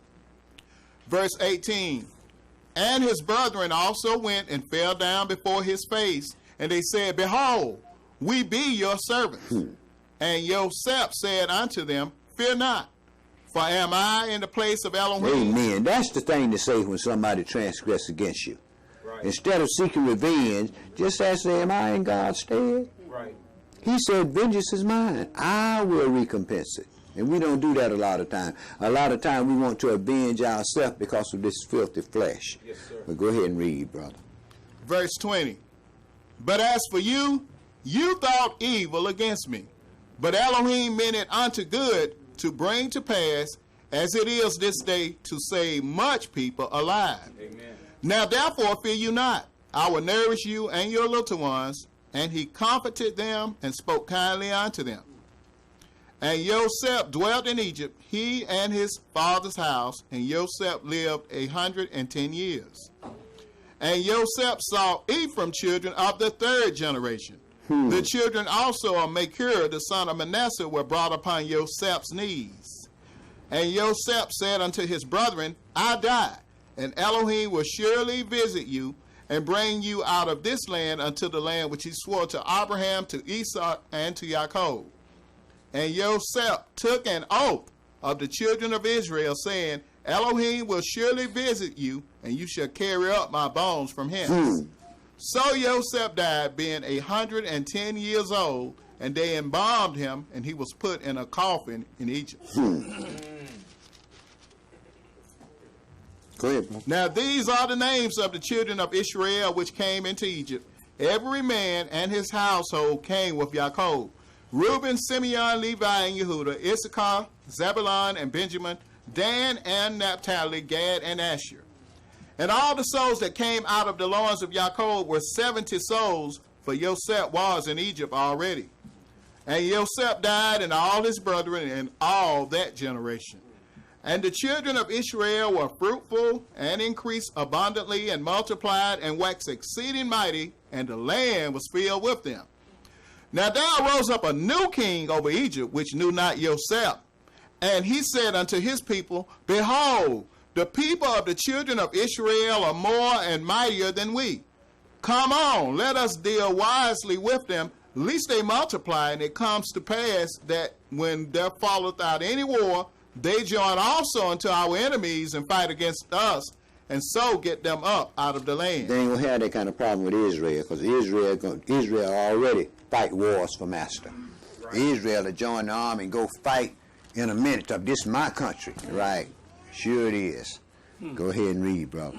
Verse 18. And his brethren also went and fell down before his face, and they said, Behold, we be your servants. And Joseph said unto them, Fear not, for am I in the place of Elohim? Amen. That's the thing to say when somebody transgresses against you. Right. Instead of seeking revenge, just ask, am I in God's stead? Right. He said, vengeance is mine. I will recompense it. And we don't do that a lot of time. A lot of time we want to avenge ourselves because of this filthy flesh. Yes, sir. But go ahead and read, brother. Verse 20. But as for you, you thought evil against me. But Elohim meant it unto good, to bring to pass, as it is this day, to save much people alive. Amen. Now therefore fear you not. I will nourish you and your little ones. And he comforted them and spoke kindly unto them. And Joseph dwelt in Egypt, he and his father's house, and Joseph lived 110 years. And Joseph saw Ephraim children of the third generation. The children also of Machir, the son of Manasseh, were brought upon Joseph's knees. And Joseph said unto his brethren, I die, and Elohim will surely visit you, and bring you out of this land unto the land which he swore to Abraham, to Esau, and to Jacob. And Joseph took an oath of the children of Israel, saying, Elohim will surely visit you, and you shall carry up my bones from hence. So Joseph died, being 110 years old, and they embalmed him, and he was put in a coffin in Egypt. Go ahead, bro. Now these are the names of the children of Israel which came into Egypt. Every man and his household came with Jacob. Reuben, Simeon, Levi, and Yehuda, Issachar, Zebulun, and Benjamin, Dan and Naphtali, Gad, and Asher. And all the souls that came out of the loins of Jacob were 70 souls, for Joseph was in Egypt already. And Joseph died, and all his brethren, and all that generation. And the children of Israel were fruitful, and increased abundantly, and multiplied, and waxed exceeding mighty, and the land was filled with them. Now there arose up a new king over Egypt, which knew not Joseph. And he said unto his people, Behold, the people of the children of Israel are more and mightier than we. Come on, let us deal wisely with them, lest they multiply. And it comes to pass that when there falleth out any war, they join also unto our enemies and fight against us, and so get them up out of the land. They ain't gonna have that kind of problem with Israel, because Israel already fight wars for master. Right. Israel will join the army and go fight in a minute. This is my country, right? Sure it is. Go ahead and read, brother.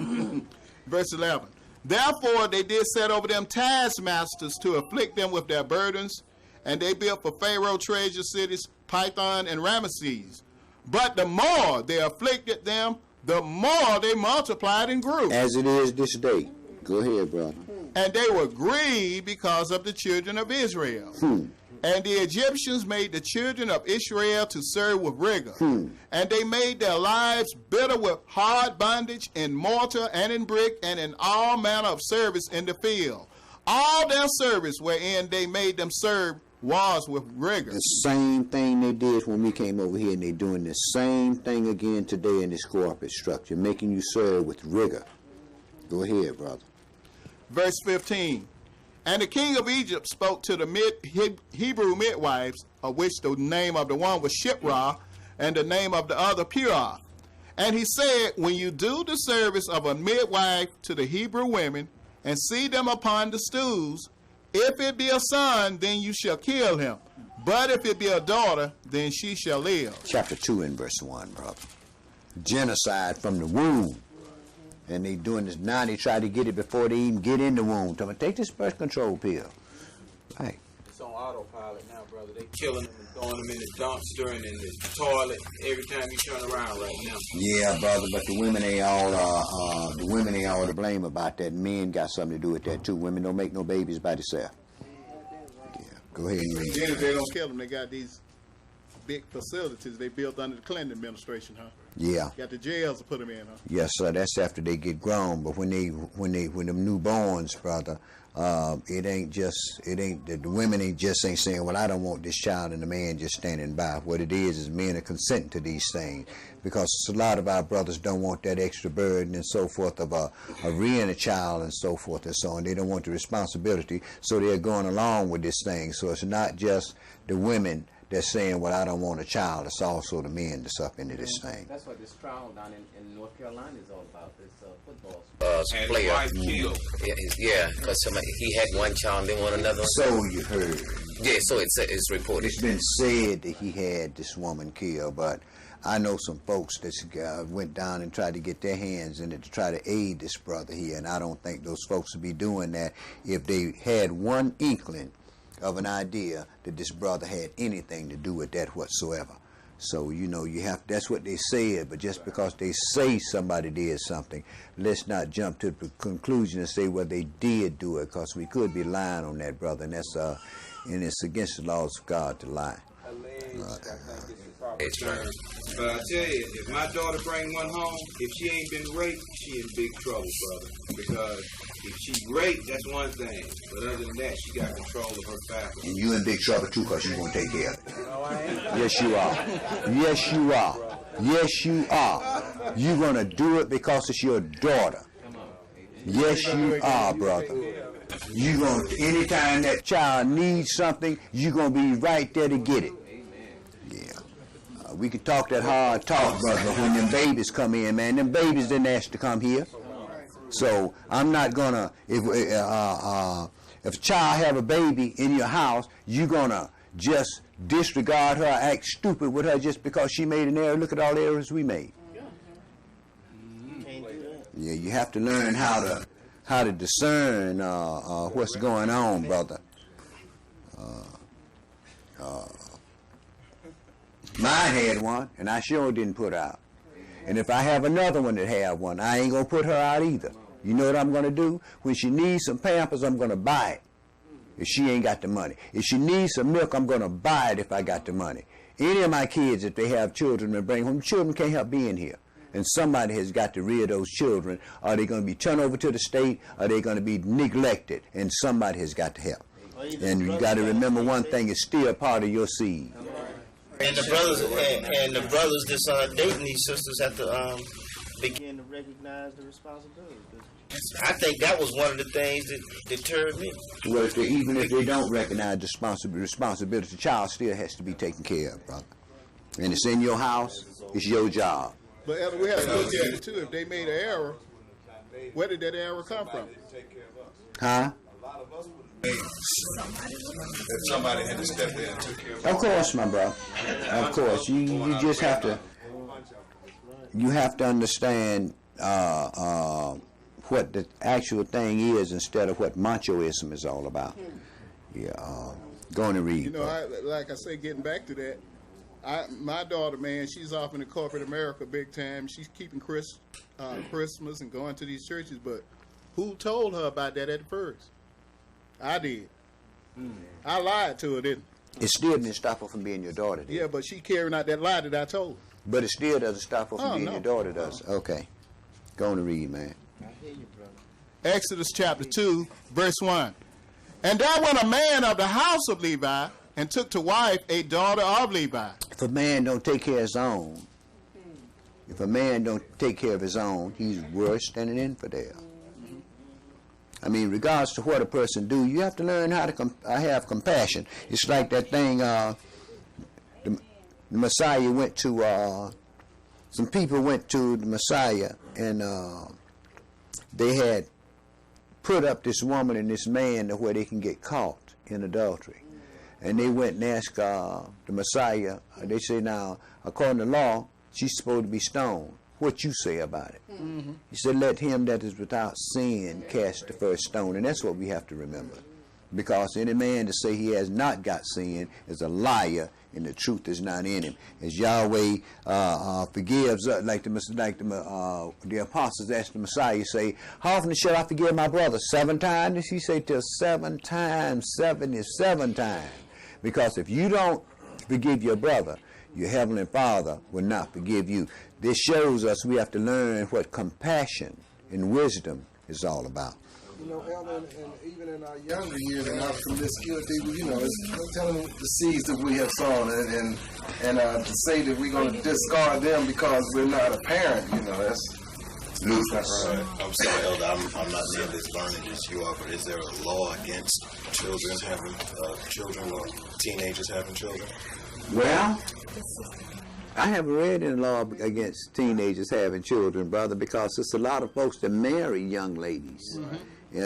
Verse 11. Therefore they did set over them taskmasters to afflict them with their burdens, and they built for Pharaoh treasure cities, Python and Ramesses. But the more they afflicted them, the more they multiplied and grew. As it is this day. Go ahead, brother. And they were grieved because of the children of Israel. And the Egyptians made the children of Israel to serve with rigor. And they made their lives bitter with hard bondage in mortar and in brick and in all manner of service in the field. All their service wherein they made them serve was with rigor. The same thing they did when we came over here, and they're doing the same thing again today in this corporate structure, making you serve with rigor. Go ahead, brother. Verse 15. And the king of Egypt spoke to the Hebrew midwives, of which the name of the one was Shiphrah, and the name of the other Purah. And he said, when you do the service of a midwife to the Hebrew women, and see them upon the stools, if it be a son, then you shall kill him. But if it be a daughter, then she shall live. Chapter 2 and verse 1, brother. Genocide from the womb. And they doing this now. They try to get it before they even get in the womb. Tell me, take this birth control pill. Right. It's on autopilot now, brother. They killing them and throwing them in the dumpster and in the toilet every time you turn around right now. Yeah, brother, but the women ain't all to blame about that. Men got something to do with that too. Women don't make no babies by themselves. Yeah, go ahead and read. Then if they don't kill them, they got these big facilities they built under the Clinton administration, huh? Yeah. Got the jails to put them in, huh? Yes, sir. That's after they get grown. But when them newborns, brother, the women ain't saying, well, I don't want this child, and the man just standing by. What it is men are consenting to these things, because a lot of our brothers don't want that extra burden and so forth of rearing a child and so forth and so on. They don't want the responsibility, so they're going along with this thing. So it's not just the women that's saying, well, I don't want a child. It's also the men that's up into this thing. That's what this trial down in North Carolina is all about, this football. Player. Yeah, because he had one child, then one another. So you heard. Yeah, so it's reported. It's been said that he had this woman killed, but I know some folks that went down and tried to get their hands in it to try to aid this brother here, and I don't think those folks would be doing that if they had one inkling of an idea that this brother had anything to do with that whatsoever. So, that's what they said, but just because they say somebody did something, let's not jump to the conclusion and say, well, they did do it, because we could be lying on that brother, and it's against the laws of God to lie. It's right. But I tell you, if my daughter bring one home, if she ain't been raped, she in big trouble, brother. Because if she raped, that's one thing. But other than that, she got control of her faculty. And you in big trouble too, because you're going to take care of it. No, I ain't. Yes, you are. Yes, you are. Yes, you are. You're going to do it because it's your daughter. Yes, you are, brother. You going to, anytime that child needs something, you're going to be right there to get it. We can talk that hard talk, brother, but when them babies come in, man, them babies didn't ask to come here. So I'm not going to, if a child have a baby in your house, you're going to just disregard her, act stupid with her just because she made an error. Look at all the errors we made. Yeah, you have to learn how to discern what's going on, brother. Mine had one, and I sure didn't put out. And if I have another one that have one, I ain't going to put her out either. You know what I'm going to do? When she needs some Pampers, I'm going to buy it if she ain't got the money. If she needs some milk, I'm going to buy it if I got the money. Any of my kids, if they have children to bring home, children can't help being here. And somebody has got to rear those children. Are they going to be turned over to the state? Are they going to be neglected? And somebody has got to help. And you got to remember one thing, it's still part of your seed. And the brothers that's dating these sisters have to begin to recognize the responsibility. I think that was one of the things that deterred me. Well, even if they don't recognize the responsibility, the child still has to be taken care of, brother. And it's in your house, it's your job. But Elder, we have to look at it too. If they made an error, where did that error come from? Huh? If somebody had to step in and took care of it. Of course, my brother. Of course. You just have to, understand what the actual thing is instead of what machoism is all about. Yeah, going to read. Like I say, getting back to that, my daughter, man, she's off in the corporate America big time. She's keeping Christmas and going to these churches, but Who told her about that at first? I did. I lied to her, didn't I? It still didn't stop her from being your daughter. Did it? Yeah, but she carrying out that lie that I told her. But it still doesn't stop her from being no. your daughter, does it? Okay. Go on and read, man. I hear you, brother. Exodus chapter 2, verse 1. And there went a man of the house of Levi and took to wife a daughter of Levi. If a man don't take care of his own, if a man don't take care of his own, he's worse than an infidel. I mean, regards to what a person do, you have to learn how to have compassion. It's like that thing, the Messiah went to, some people went to the Messiah, and they had put up this woman and this man to where they can get caught in adultery. And they went and asked the Messiah, they say, now, according to law, she's supposed to be stoned. What you say about it? Mm-hmm. He said, let him that is without sin cast the first stone. And that's what we have to remember. Because any man to say he has not got sin is a liar, and the truth is not in him. As Yahweh forgives, like the apostles asked the Messiah, say, how often shall I forgive my brother? 7 times? He said, till 7 times. 7 is 7 times. Because if you don't forgive your brother, your heavenly Father will not forgive you. This shows us we have to learn what compassion and wisdom is all about. You know, Elder, and even in our younger years and our promiscuity, you know, it's telling the seeds that we have sown, and to say that we're going to discard them because we're not a parent, you know, that's not right. I'm sorry, Elder, I'm not nearly as learned as you are, but is there a law against children having children or teenagers having children? Well, I haven't read any law against teenagers having children, brother, because there's a lot of folks that marry young ladies. Mm-hmm. We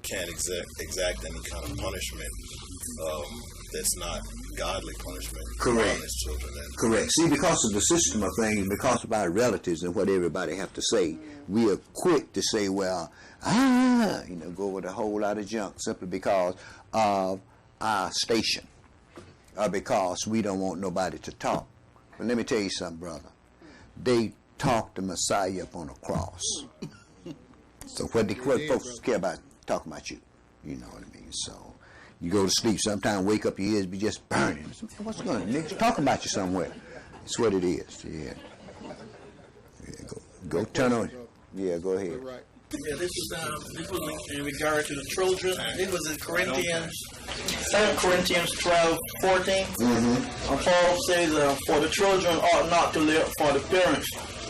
can't exact any kind of punishment that's not godly punishment. Correct. On his children. Correct. See, because of the system of things, because of our relatives and what everybody have to say, we are quick to say, well, go with a whole lot of junk simply because of our station, or because we don't want nobody to talk. But let me tell you something, brother. They talked the Messiah up on a cross. So what folks care about talking about you? You know what I mean? So you go to sleep, sometimes wake up, your ears be just burning. What's going on? Niggas talking about you somewhere. It's what it is. Yeah. Go turn on. Yeah, go ahead. Yeah, this was in regard to the children. It was in Corinthians, 2 Corinthians 12:14. Paul says, for the children ought not to live for the parents,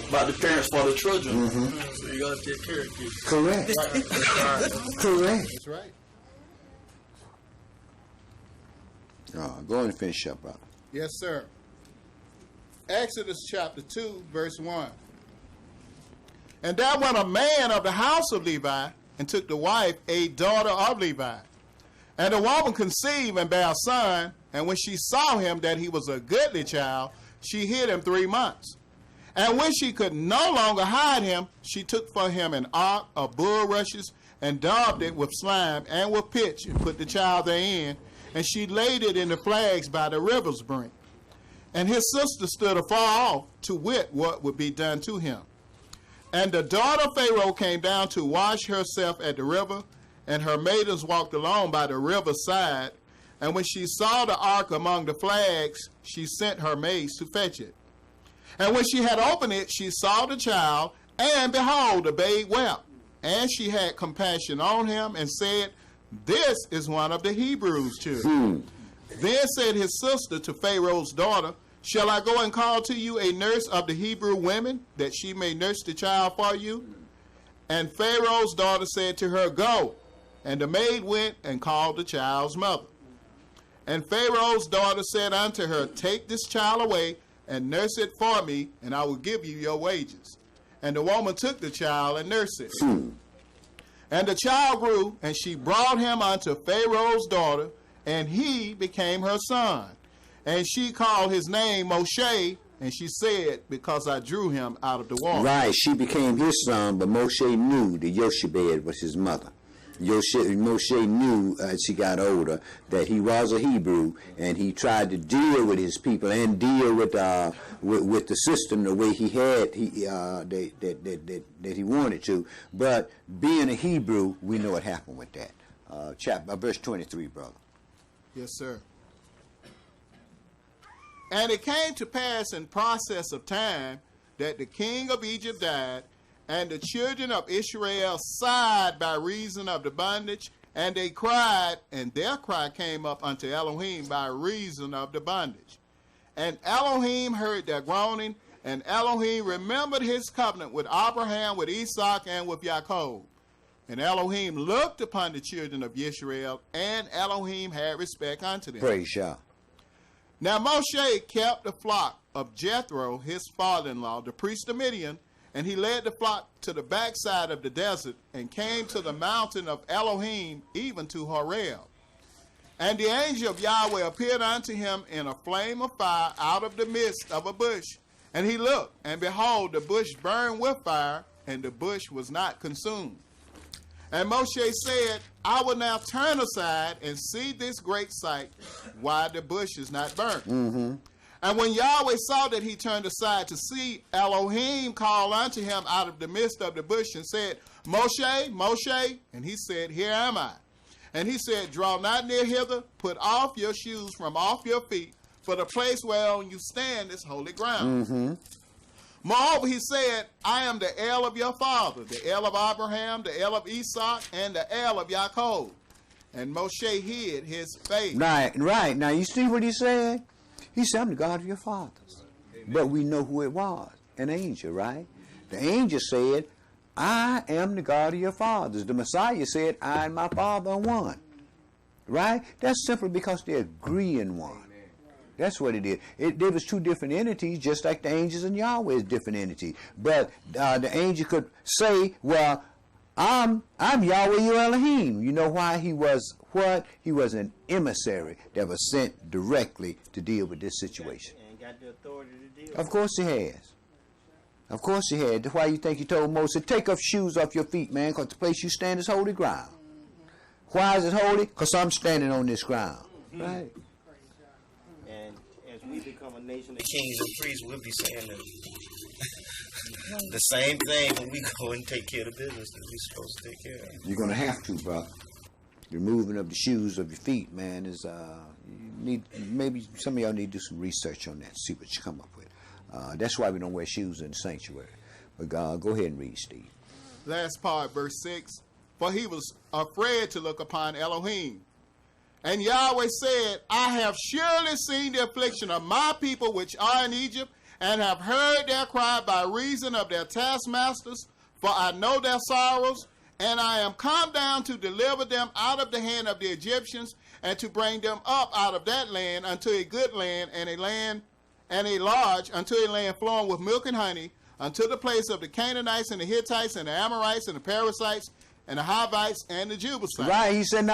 but the parents for the children. So you got to take care of kids. Correct. Correct. That's right. Go on and finish up, brother. Yes, sir. Exodus chapter 2, verse 1. And there went a man of the house of Levi, and took to wife a daughter of Levi. And the woman conceived and bare a son, and when she saw him that he was a goodly child, she hid him 3 months. And when she could no longer hide him, she took for him an ark of bulrushes, and daubed it with slime and with pitch, and put the child therein, and she laid it in the flags by the river's brink. And his sister stood afar off to wit what would be done to him. And the daughter of Pharaoh came down to wash herself at the river, and her maidens walked along by the river's side. And when she saw the ark among the flags, she sent her maids to fetch it. And when she had opened it, she saw the child, and behold, the babe wept. And she had compassion on him, and said, this is one of the Hebrews' children. Then said his sister to Pharaoh's daughter, shall I go and call to you a nurse of the Hebrew women, that she may nurse the child for you? And Pharaoh's daughter said to her, go. And the maid went and called the child's mother. And Pharaoh's daughter said unto her, take this child away, and nurse it for me, and I will give you your wages. And the woman took the child and nursed it. And the child grew, and she brought him unto Pharaoh's daughter, and he became her son. And she called his name Moshe, and she said, because I drew him out of the water. Right, she became his son, but Moshe knew that Yoshebed was his mother. Moshe knew as he got older that he was a Hebrew, and he tried to deal with his people and deal with the system the way he had that he wanted to. But being a Hebrew, we know what happened with that. Verse 23, brother. Yes, sir. And it came to pass in process of time that the king of Egypt died, and the children of Israel sighed by reason of the bondage, and they cried, and their cry came up unto Elohim by reason of the bondage. And Elohim heard their groaning, and Elohim remembered his covenant with Abraham, with Isaac, and with Jacob. And Elohim looked upon the children of Israel, and Elohim had respect unto them. Praise Yah. Now Moshe kept the flock of Jethro, his father-in-law, the priest of Midian, and he led the flock to the backside of the desert and came to the mountain of Elohim, even to Horeb. And the angel of Yahweh appeared unto him in a flame of fire out of the midst of a bush. And he looked, and behold, the bush burned with fire, and the bush was not consumed. And Moshe said, I will now turn aside and see this great sight, why the bush is not burnt. Mm-hmm. And when Yahweh saw that he turned aside to see, Elohim called unto him out of the midst of the bush and said, Moshe, Moshe. And he said, Here am I. And he said, Draw not near hither, put off your shoes from off your feet, for the place whereon you stand is holy ground. Mm-hmm. Moreover, he said, I am the El of your father, the El of Abraham, the El of Isaac, and the El of Jacob. And Moshe hid his face. Right. Now, you see what he said? He said, I'm the God of your fathers. Amen. But we know who it was, an angel, right? The angel said, I am the God of your fathers. The Messiah said, I and my Father are one. Right? That's simply because they agree in one. Amen. That's what it is. There was two different entities, just like the angels and Yahweh is different entities. But the angel could say, well, I'm Yahweh your Elohim. You know why? He was what? He was an emissary that was sent directly to deal with this situation. And got the authority to deal. Of course he has. Of course he had. That's why you think he told Moses, take off shoes off your feet, man, because the place you stand is holy ground. Why is it holy? Because I'm standing on this ground. Right? And as we become a nation of kings and priests, we'll be saying the same thing when we go and take care of the business that we're supposed to take care of. You're going to have to, brother. The removing of the shoes of your feet, man, is maybe some of y'all need to do some research on that, see what you come up with. That's why we don't wear shoes in the sanctuary. But go ahead and read, Steve. Last part, verse 6. For he was afraid to look upon Elohim. And Yahweh said, I have surely seen the affliction of my people which are in Egypt, and have heard their cry by reason of their taskmasters, for I know their sorrows, and I am come down to deliver them out of the hand of the Egyptians, and to bring them up out of that land unto a good land, and a large, unto a land flowing with milk and honey, unto the place of the Canaanites and the Hittites and the Amorites and the Perizzites and the Hivites and the Jebusites. Right, he said,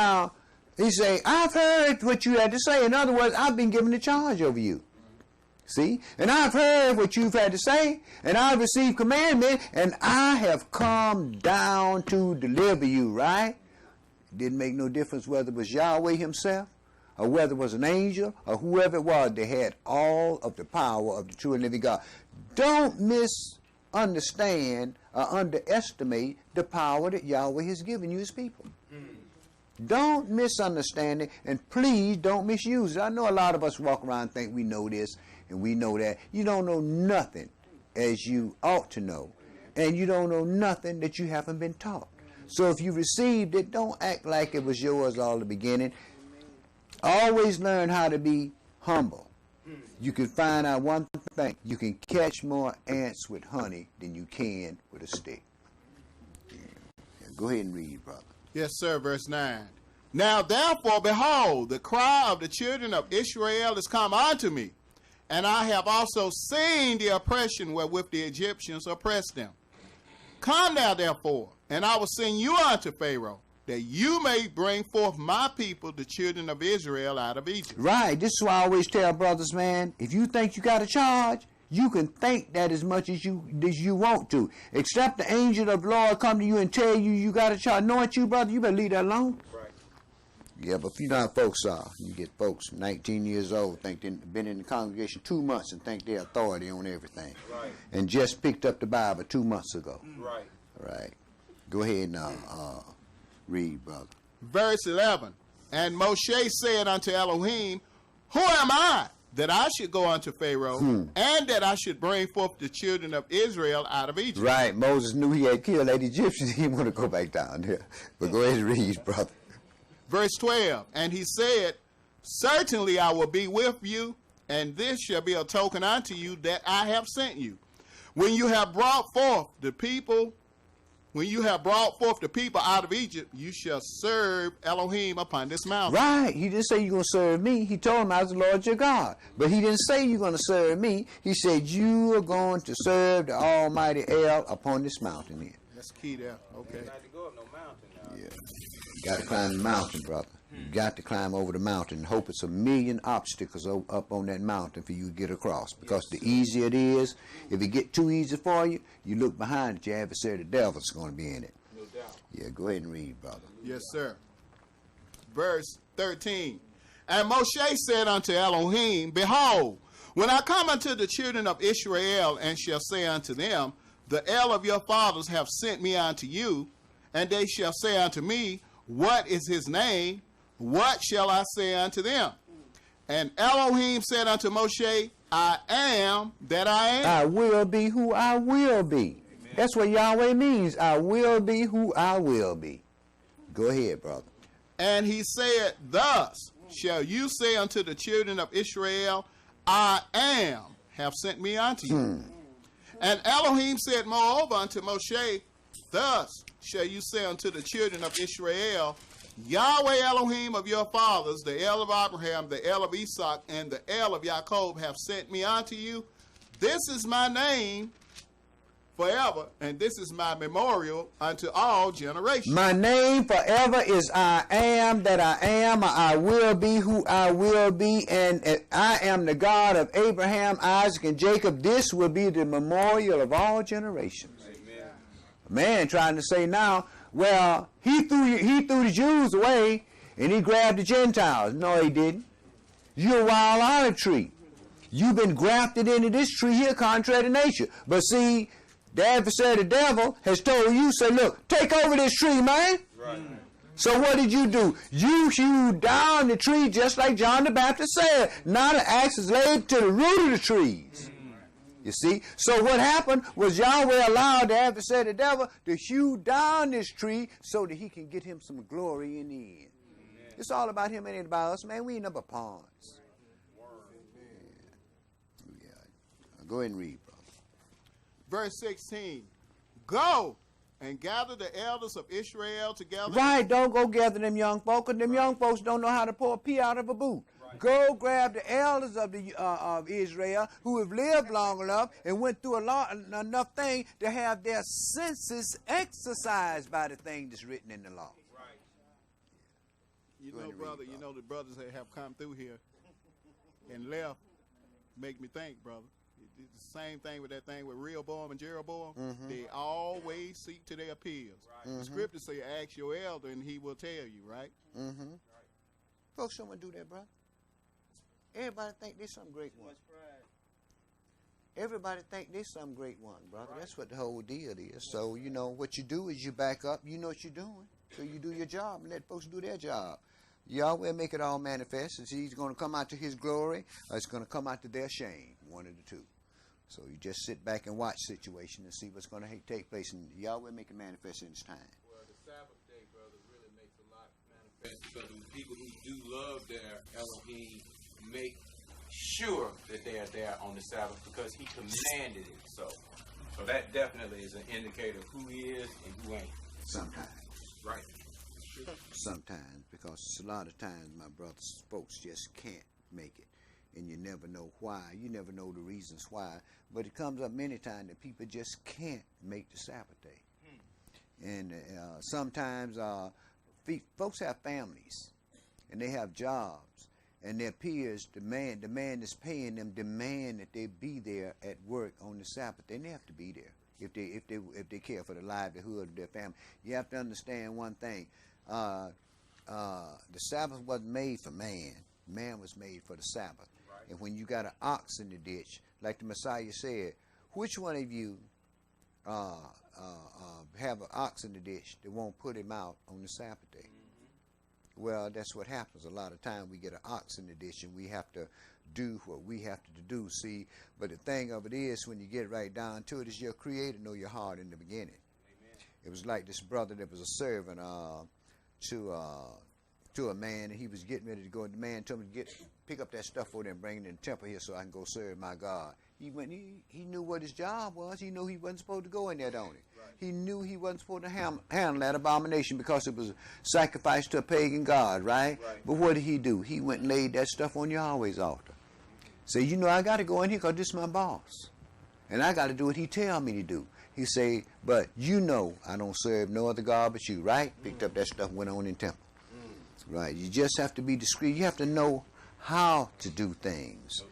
I've heard what you had to say. In other words, I've been given the charge over you. See? And I've heard what you've had to say, and I've received commandment, and I have come down to deliver you, right? It didn't make no difference whether it was Yahweh himself, or whether it was an angel, or whoever it was. They had all of the power of the true and living God. Don't misunderstand or underestimate the power that Yahweh has given you as people. Don't misunderstand it, and please don't misuse it. I know a lot of us walk around and think we know this and we know that. You don't know nothing as you ought to know, and you don't know nothing that you haven't been taught. So if you received it, don't act like it was yours all the beginning. Always learn how to be humble. You can find out one thing. You can catch more ants with honey than you can with a stick. Yeah. Go ahead and read, brother. Yes, sir. Verse 9. Now therefore, behold, the cry of the children of Israel is come unto me, and I have also seen the oppression wherewith the Egyptians oppressed them. Come now therefore, and I will send you unto Pharaoh, that you may bring forth my people, the children of Israel, out of Egypt. Right. This is why I always tell brothers, man, if you think you got a charge, You can think that as much as you want to. Except the angel of the Lord come to you and tell you you got to anoint you, brother, you better leave that alone. Right. Yeah, but you know how folks are. You get folks 19 years old, think they've been in the congregation 2 months and think they're authority on everything. Right. And just picked up the Bible 2 months ago. Right. Right. Go ahead now, read, brother. Verse 11. And Moshe said unto Elohim, who am I that I should go unto Pharaoh, and that I should bring forth the children of Israel out of Egypt? Right. Moses knew he had killed that Egyptian. He didn't want to go back down there. But go ahead and read, brother. Verse 12. And he said, certainly I will be with you, and this shall be a token unto you that I have sent you. When you have brought forth the people out of Egypt, you shall serve Elohim upon this mountain. Right. He didn't say you're going to serve me. He told him I was the Lord your God. But he didn't say you're going to serve me. He said you are going to serve the Almighty El upon this mountain here. That's key there. Okay. Not to go up no mountain now. Yeah. You got to climb the mountain, brother. You got to climb over the mountain and hope it's a million obstacles up on that mountain for you to get across. Because the easier it is, if it get too easy for you, you look behind it, your adversary, the devil's going to be in it. No doubt. Yeah, go ahead and read, brother. Yes, sir. Verse 13. And Moshe said unto Elohim, behold, when I come unto the children of Israel, and shall say unto them, the El of your fathers have sent me unto you, and they shall say unto me, what is his name? What shall I say unto them? And Elohim said unto Moshe, I am that I am. I will be who I will be. Amen. That's what Yahweh means. I will be who I will be. Go ahead, brother. And he said, thus shall you say unto the children of Israel, I am have sent me unto you. And Elohim said moreover unto Moshe, thus shall you say unto the children of Israel, Yahweh Elohim of your fathers, the El of Abraham, the El of Isaac, and the El of Jacob have sent me unto you. This is my name forever, and this is my memorial unto all generations. My name forever is I am that I am. I will be who I will be, and I am the God of Abraham, Isaac, and Jacob. This will be the memorial of all generations. Amen. Man trying to say now, well, he threw the Jews away and he grabbed the Gentiles. No, he didn't. You're a wild olive tree. You've been grafted into this tree here contrary to nature. But see, the adversary, the devil, has told you, say, look, take over this tree, man. Right. So what did you do? You hewed down the tree just like John the Baptist said. Now the axe is laid to the root of the trees. You see? So what happened was Yahweh allowed the adversary, the devil, to hew down this tree so that he can get him some glory in the end. Amen. It's all about him and ain't about us, man. We ain't number pawns. Yeah. Go ahead and read, brother. Verse 16. Go and gather the elders of Israel together. Right, don't go gather them young folk, because them young folks don't know how to pour a pea out of a boot. Right. Go grab the elders of Israel who have lived long enough and went through enough thing to have their senses exercised by the thing that's written in the law. Right. You know, brother, you know the brothers that have come through here and left make me think, brother. It's the same thing with that thing with Rehoboam and Jeroboam. Mm-hmm. They always seek to their peers. Right. Mm-hmm. The scriptures say, ask your elder and he will tell you, right? Mm-hmm. Right. Folks don't want to do that, brother. Everybody think there's some great one. Everybody think there's some great one, brother. Right. That's what the whole deal is. So, you know, what you do is you back up. You know what you're doing. So you do your job and let folks do their job. Yahweh make it all manifest. It's either going to come out to his glory or it's going to come out to their shame. One of the two. So you just sit back and watch the situation and see what's going to take place. And Yahweh make it manifest in its time. Well, the Sabbath day, brother, really makes a lot manifest because the people who do love their Elohim make sure that they are there on the Sabbath because he commanded it so. So that definitely is an indicator of who he is and who ain't. Sometimes. Right. Sometimes, because a lot of times my brothers, folks just can't make it. And you never know why. You never know the reasons why. But it comes up many times that people just can't make the Sabbath day. And sometimes folks have families and they have jobs. and their peers demand, the man that's paying them demand that they be there at work on the Sabbath. They have to be there if they care for the livelihood of their family. You have to understand one thing: the Sabbath wasn't made for man. Man was made for the Sabbath. Right. And when you got an ox in the ditch, like the Messiah said, which one of you have an ox in the ditch that won't put him out on the Sabbath day? Well, that's what happens. A lot of time we get an ox in the ditch and we have to do what we have to do, see. But the thing of it is, when you get right down to it, is your Creator know your heart in the beginning. Amen. It was like this brother that was a servant to a man, and he was getting ready to go, and the man told him to pick up that stuff for them and bring it in the temple here so I can go serve my God. He went. He knew what his job was. He knew he wasn't supposed to go in there, don't he? Right. He knew he wasn't supposed to handle that abomination because it was a sacrifice to a pagan god, right? But what did he do? He went and laid that stuff on Yahweh's altar. Say, you know, I got to go in here because this is my boss, and I got to do what he tell me to do. He say, but you know I don't serve no other God but you, right? Picked up that stuff and went on in temple. Right. You just have to be discreet. You have to know how to do things.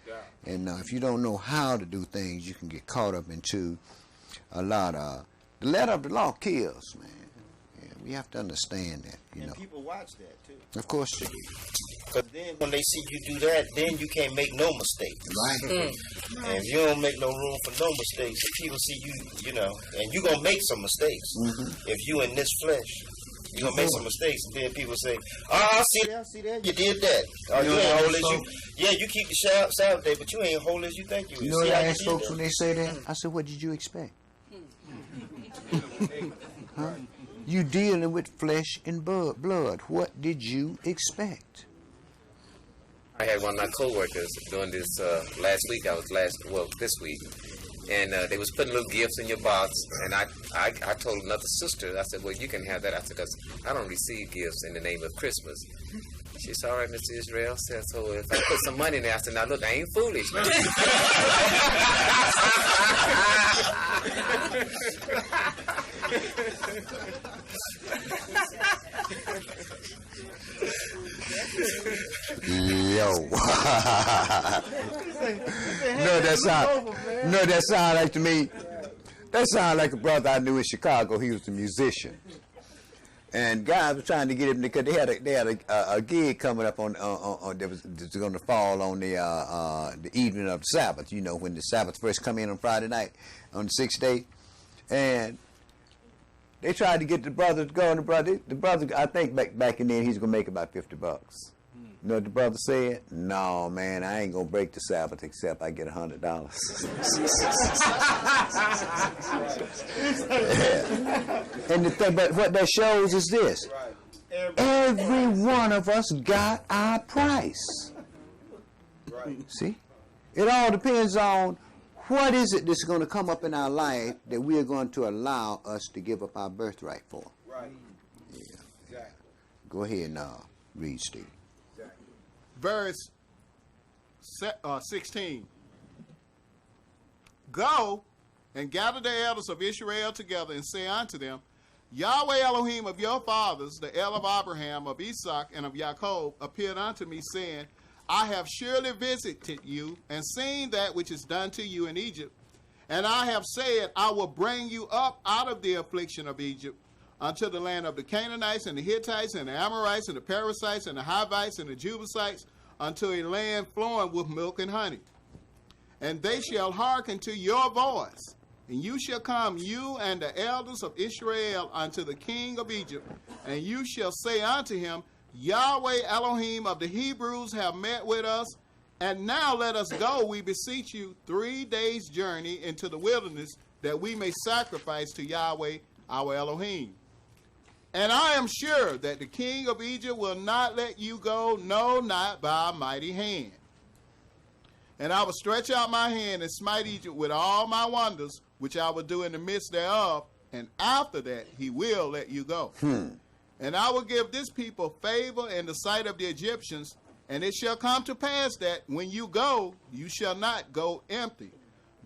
And if you don't know how to do things, you can get caught up into a lot of... The letter of the law kills, man. Yeah, we have to understand that, you know. People watch that, too. Of course. Because then when they see you do that, then you can't make no mistakes. Right. And if you don't make no room for no mistakes, if people see you, you know, and you're going to make some mistakes. If you in this flesh, you're going to make some mistakes, and then people say, oh, see that, you did that. Oh, you ain't whole as you. Yeah, you keep the Sabbath day, but you ain't whole as you think you is. You know what I ask folks when they say that? I said, what did you expect? Huh? You dealing with flesh and blood. What did you expect? I had one of my coworkers doing this this week, and they was putting little gifts in your box, and I told another sister, I said, well, you can have that. I said, because I don't receive gifts in the name of Christmas. She said, all right, Mr. Israel. I said, so if I put some money in there, I said, now look, I ain't foolish, man. Yo. that sound like to me. That sound like a brother I knew in Chicago. He was a musician, and guys were trying to get him because they had a gig coming up on that was going to fall on the evening of the Sabbath. You know, when the Sabbath first come in on Friday night on the 6th day, and they tried to get the brother to go, and the brother I think back in then he's gonna make about $50. You know what the brother said? No, man, I ain't gonna break the Sabbath except I get $100. And but what that shows is this: every one of us got our price. See, it all depends on what is it that's going to come up in our life that we are going to allow us to give up our birthright for. Right. Yeah. Exactly. Go ahead now, read, Steve. Verse 16. Go and gather the elders of Israel together and say unto them, Yahweh Elohim of your fathers, the El of Abraham, of Isaac, and of Jacob, appeared unto me, saying, I have surely visited you and seen that which is done to you in Egypt. And I have said, I will bring you up out of the affliction of Egypt unto the land of the Canaanites and the Hittites and the Amorites and the Perizzites and the Hivites and the Jebusites, unto a land flowing with milk and honey. And they shall hearken to your voice. And you shall come, you and the elders of Israel, unto the king of Egypt. And you shall say unto him, Yahweh Elohim of the Hebrews have met with us. And now let us go, we beseech you, 3 days' journey into the wilderness, that we may sacrifice to Yahweh our Elohim. And I am sure that the king of Egypt will not let you go, no, not by a mighty hand. And I will stretch out my hand and smite Egypt with all my wonders, which I will do in the midst thereof, and after that he will let you go. And I will give this people favor in the sight of the Egyptians, and it shall come to pass that when you go, you shall not go empty.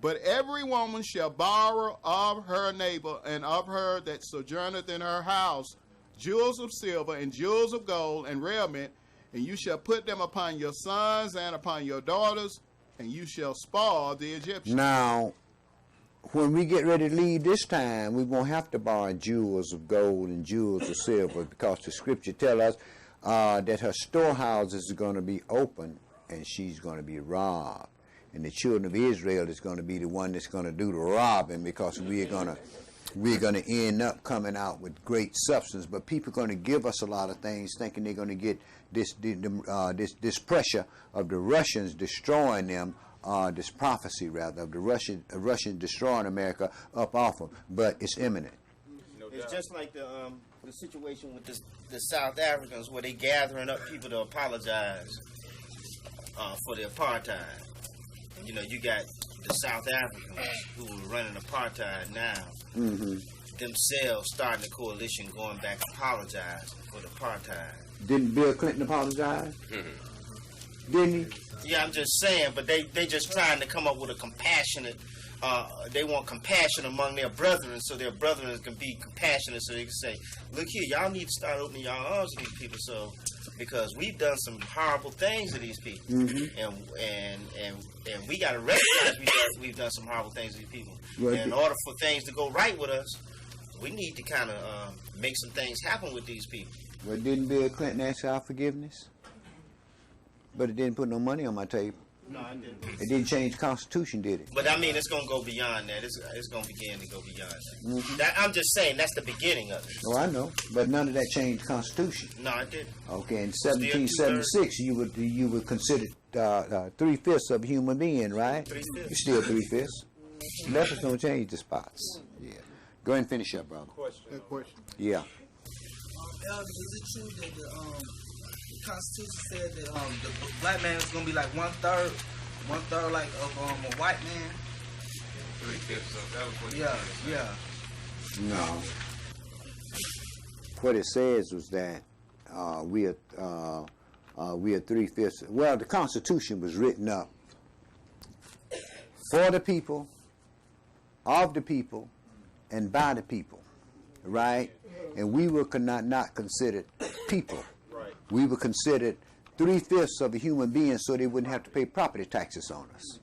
But every woman shall borrow of her neighbor and of her that sojourneth in her house jewels of silver and jewels of gold and raiment, and you shall put them upon your sons and upon your daughters, and you shall spoil the Egyptians. Now, when we get ready to leave this time, we won't have to borrow jewels of gold and jewels of silver, because the scripture tells us that her storehouses are going to be open and she's going to be robbed. And the children of Israel is going to be the one that's going to do the robbing, because we're going to end up coming out with great substance. But people are going to give us a lot of things, thinking they're going to get this pressure of the Russians destroying them, this prophecy rather of the Russians destroying America up off them. But it's imminent. It's just like the situation with the South Africans, where they gathering up people to apologize for the apartheid. You know, you got the South Africans who are running apartheid now, themselves starting a coalition going back apologizing for the apartheid. Didn't Bill Clinton apologize? Didn't he? Yeah, I'm just saying, but they just trying to come up with a compassionate, they want compassion among their brethren, so their brethren can be compassionate, so they can say, look here, y'all need to start opening y'all arms to these people, so because we've done some horrible things to these people, and we got to recognize we've done some horrible things to these people. Well, and in order for things to go right with us, we need to kind of make some things happen with these people. Well, didn't Bill Clinton ask our forgiveness? But it didn't put no money on my table. No, I didn't. It didn't change the Constitution, did it? But I mean, it's going to go beyond that. It's going to begin to go beyond that. I'm just saying that's the beginning of it. Oh, I know. But none of that changed the Constitution. No, it didn't. Okay, in 1776, you would consider 3/5 of a human being, right? 3/5. You're still 3/5. Lepers don't change the spots. Yeah. Go ahead and finish up, brother. Good question. Yeah. Elder, is it true that the Constitution said that the black man is gonna be like one third like of a white man? 3/5 of that was what Yeah. No. What it says was that we are 3/5. Well, the Constitution was written up for the people, of the people, and by the people, right? And we were not considered people. Right. We were considered 3/5 of a human being, so they wouldn't have to pay property taxes on us.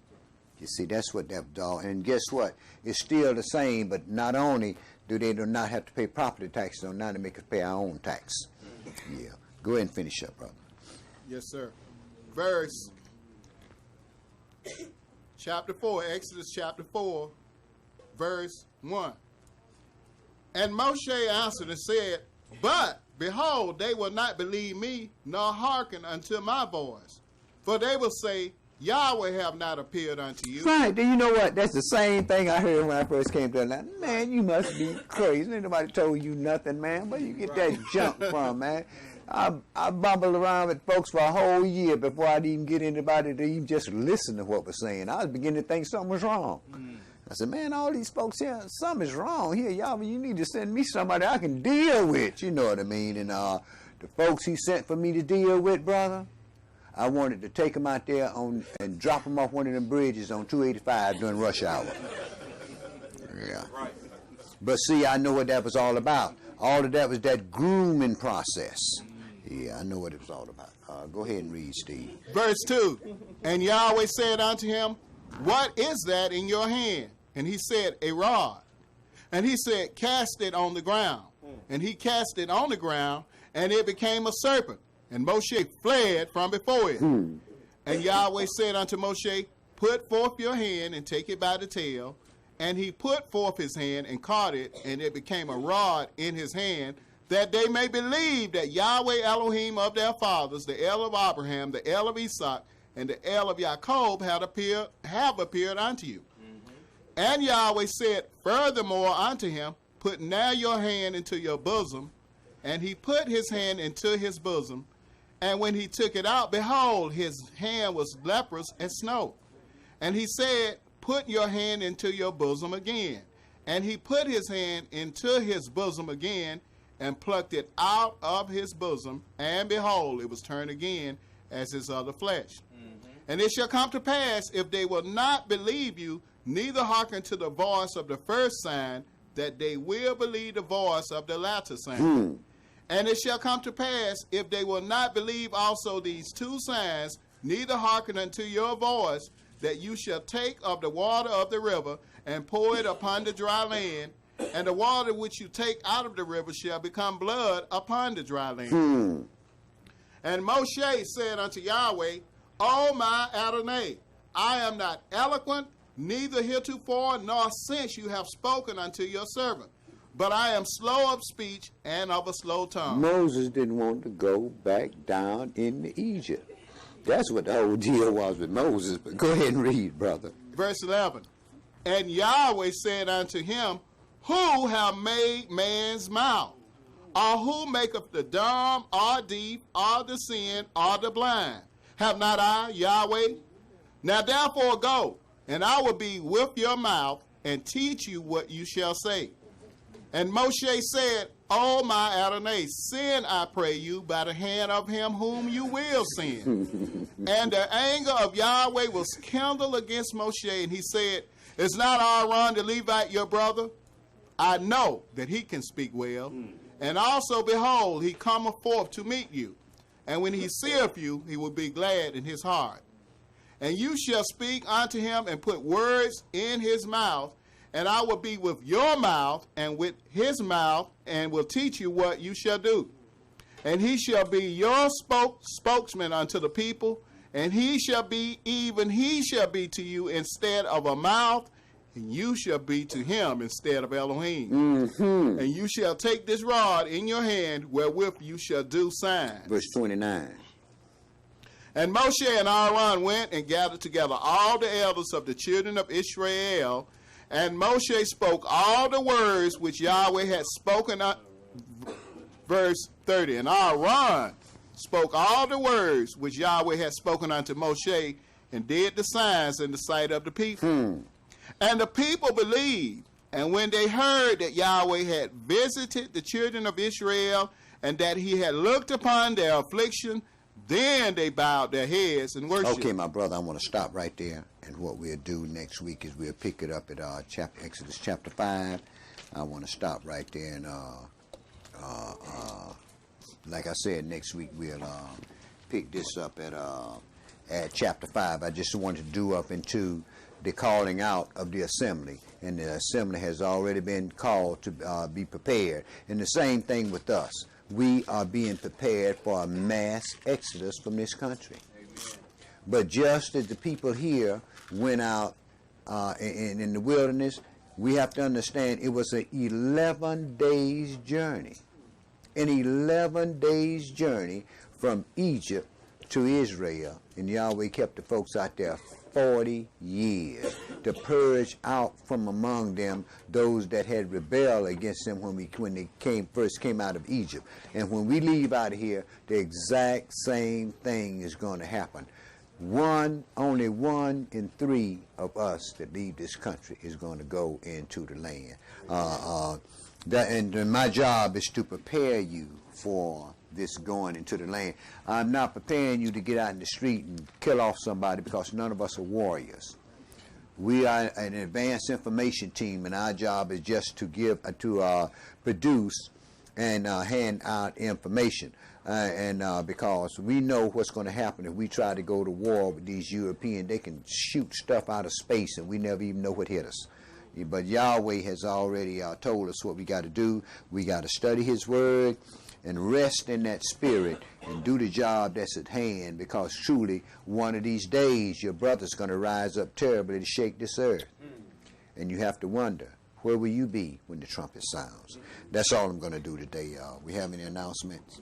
You see, that's what that was. And guess what? It's still the same, but not only do they not have to pay property taxes on, now they make us pay our own tax. Yeah. Go ahead and finish up, brother. Yes, sir. Verse chapter 4, Exodus chapter 4, verse 1. And Moshe answered and said, but, behold, they will not believe me, nor hearken unto my voice. For they will say, Yahweh have not appeared unto you. Right. Do you know what? That's the same thing I heard when I first came to Atlanta. Man, you must be crazy. Ain't nobody told you nothing, man. Where you get that junk from, man? I bumbled around with folks for a whole year before I'd even get anybody to even just listen to what was saying. I was beginning to think something was wrong. I said, man, all these folks here, something is wrong here. Y'all, you need to send me somebody I can deal with. You know what I mean? And the folks he sent for me to deal with, brother, I wanted to take them out there and drop them off one of them bridges on 285 during rush hour. Yeah. But see, I know what that was all about. All of that was that grooming process. Yeah, I know what it was all about. Go ahead and read, Steve. Verse 2. And Yahweh said unto him, what is that in your hand? And he said, a rod. And he said, cast it on the ground. And he cast it on the ground, and it became a serpent. And Moshe fled from before it. And Yahweh said unto Moshe, put forth your hand and take it by the tail. And he put forth his hand and caught it, and it became a rod in his hand, that they may believe that Yahweh Elohim of their fathers, the El of Abraham, the El of Isaac, and the El of Jacob have appeared unto you. And Yahweh said furthermore unto him, put now your hand into your bosom. And he put his hand into his bosom. And when he took it out, behold, his hand was leprous as snow. And he said, put your hand into your bosom again. And he put his hand into his bosom again, and plucked it out of his bosom. And behold, it was turned again as his other flesh. And it shall come to pass, if they will not believe you, neither hearken to the voice of the first sign, that they will believe the voice of the latter sign. And it shall come to pass, if they will not believe also these two signs, neither hearken unto your voice, that you shall take of the water of the river and pour it upon the dry land, and the water which you take out of the river shall become blood upon the dry land. And Moshe said unto Yahweh, O my Adonai, I am not eloquent, neither heretofore nor since you have spoken unto your servant, but I am slow of speech and of a slow tongue. Moses didn't want to go back down into Egypt. That's what the whole deal was with Moses. But go ahead and read, brother. Verse 11. And Yahweh said unto him, Who have made man's mouth? Or who maketh the dumb, or deaf, or the sin, or the blind? Have not I, Yahweh? Now therefore go, and I will be with your mouth, and teach you what you shall say. And Moshe said, O my Adonai, send, I pray you, by the hand of him whom you will send. And the anger of Yahweh was kindled against Moshe, and he said, Is not Aaron the Levite your brother? I know that he can speak well. And also, behold, he cometh forth to meet you. And when he seeth you, he will be glad in his heart. And you shall speak unto him and put words in his mouth, and I will be with your mouth and with his mouth, and will teach you what you shall do. And he shall be your spokesman unto the people, and he shall be to you instead of a mouth, and you shall be to him instead of Elohim. And you shall take this rod in your hand, wherewith you shall do signs. Verse 29. And Moshe and Aaron went and gathered together all the elders of the children of Israel, and Moshe spoke all the words which Yahweh had spoken. Verse 30. And Aaron spoke all the words which Yahweh had spoken unto Moshe, and did the signs in the sight of the people. And the people believed. And when they heard that Yahweh had visited the children of Israel, and that he had looked upon their affliction, then they bowed their heads and worshiped. Okay, my brother, I want to stop right there. And what we'll do next week is we'll pick it up at Exodus chapter 5. I want to stop right there. And like I said, next week we'll pick this up at chapter 5. I just wanted to do up into the calling out of the assembly. And the assembly has already been called to be prepared. And the same thing with us. We are being prepared for a mass exodus from this country. But just as the people here went out in the wilderness, we have to understand it was an 11 days journey. An 11 days journey from Egypt to Israel. And Yahweh kept the folks out there 40 years to purge out from among them those that had rebelled against them when they first came out of Egypt. And when we leave out of here, the exact same thing is going to happen. Only 1 in 3 of us that leave this country is going to go into the land. And my job is to prepare you for this going into the land. I'm not preparing you to get out in the street and kill off somebody, because none of us are warriors. We are an advanced information team, and our job is just to produce and hand out information. Because we know what's going to happen if we try to go to war with these Europeans. They can shoot stuff out of space, and we never even know what hit us. But Yahweh has already told us what we got to do. We got to study His Word and rest in that spirit and do the job that's at hand, because truly one of these days your brother's going to rise up terribly to shake this earth. And you have to wonder, where will you be when the trumpet sounds? That's all I'm going to do today, y'all. We have any announcements?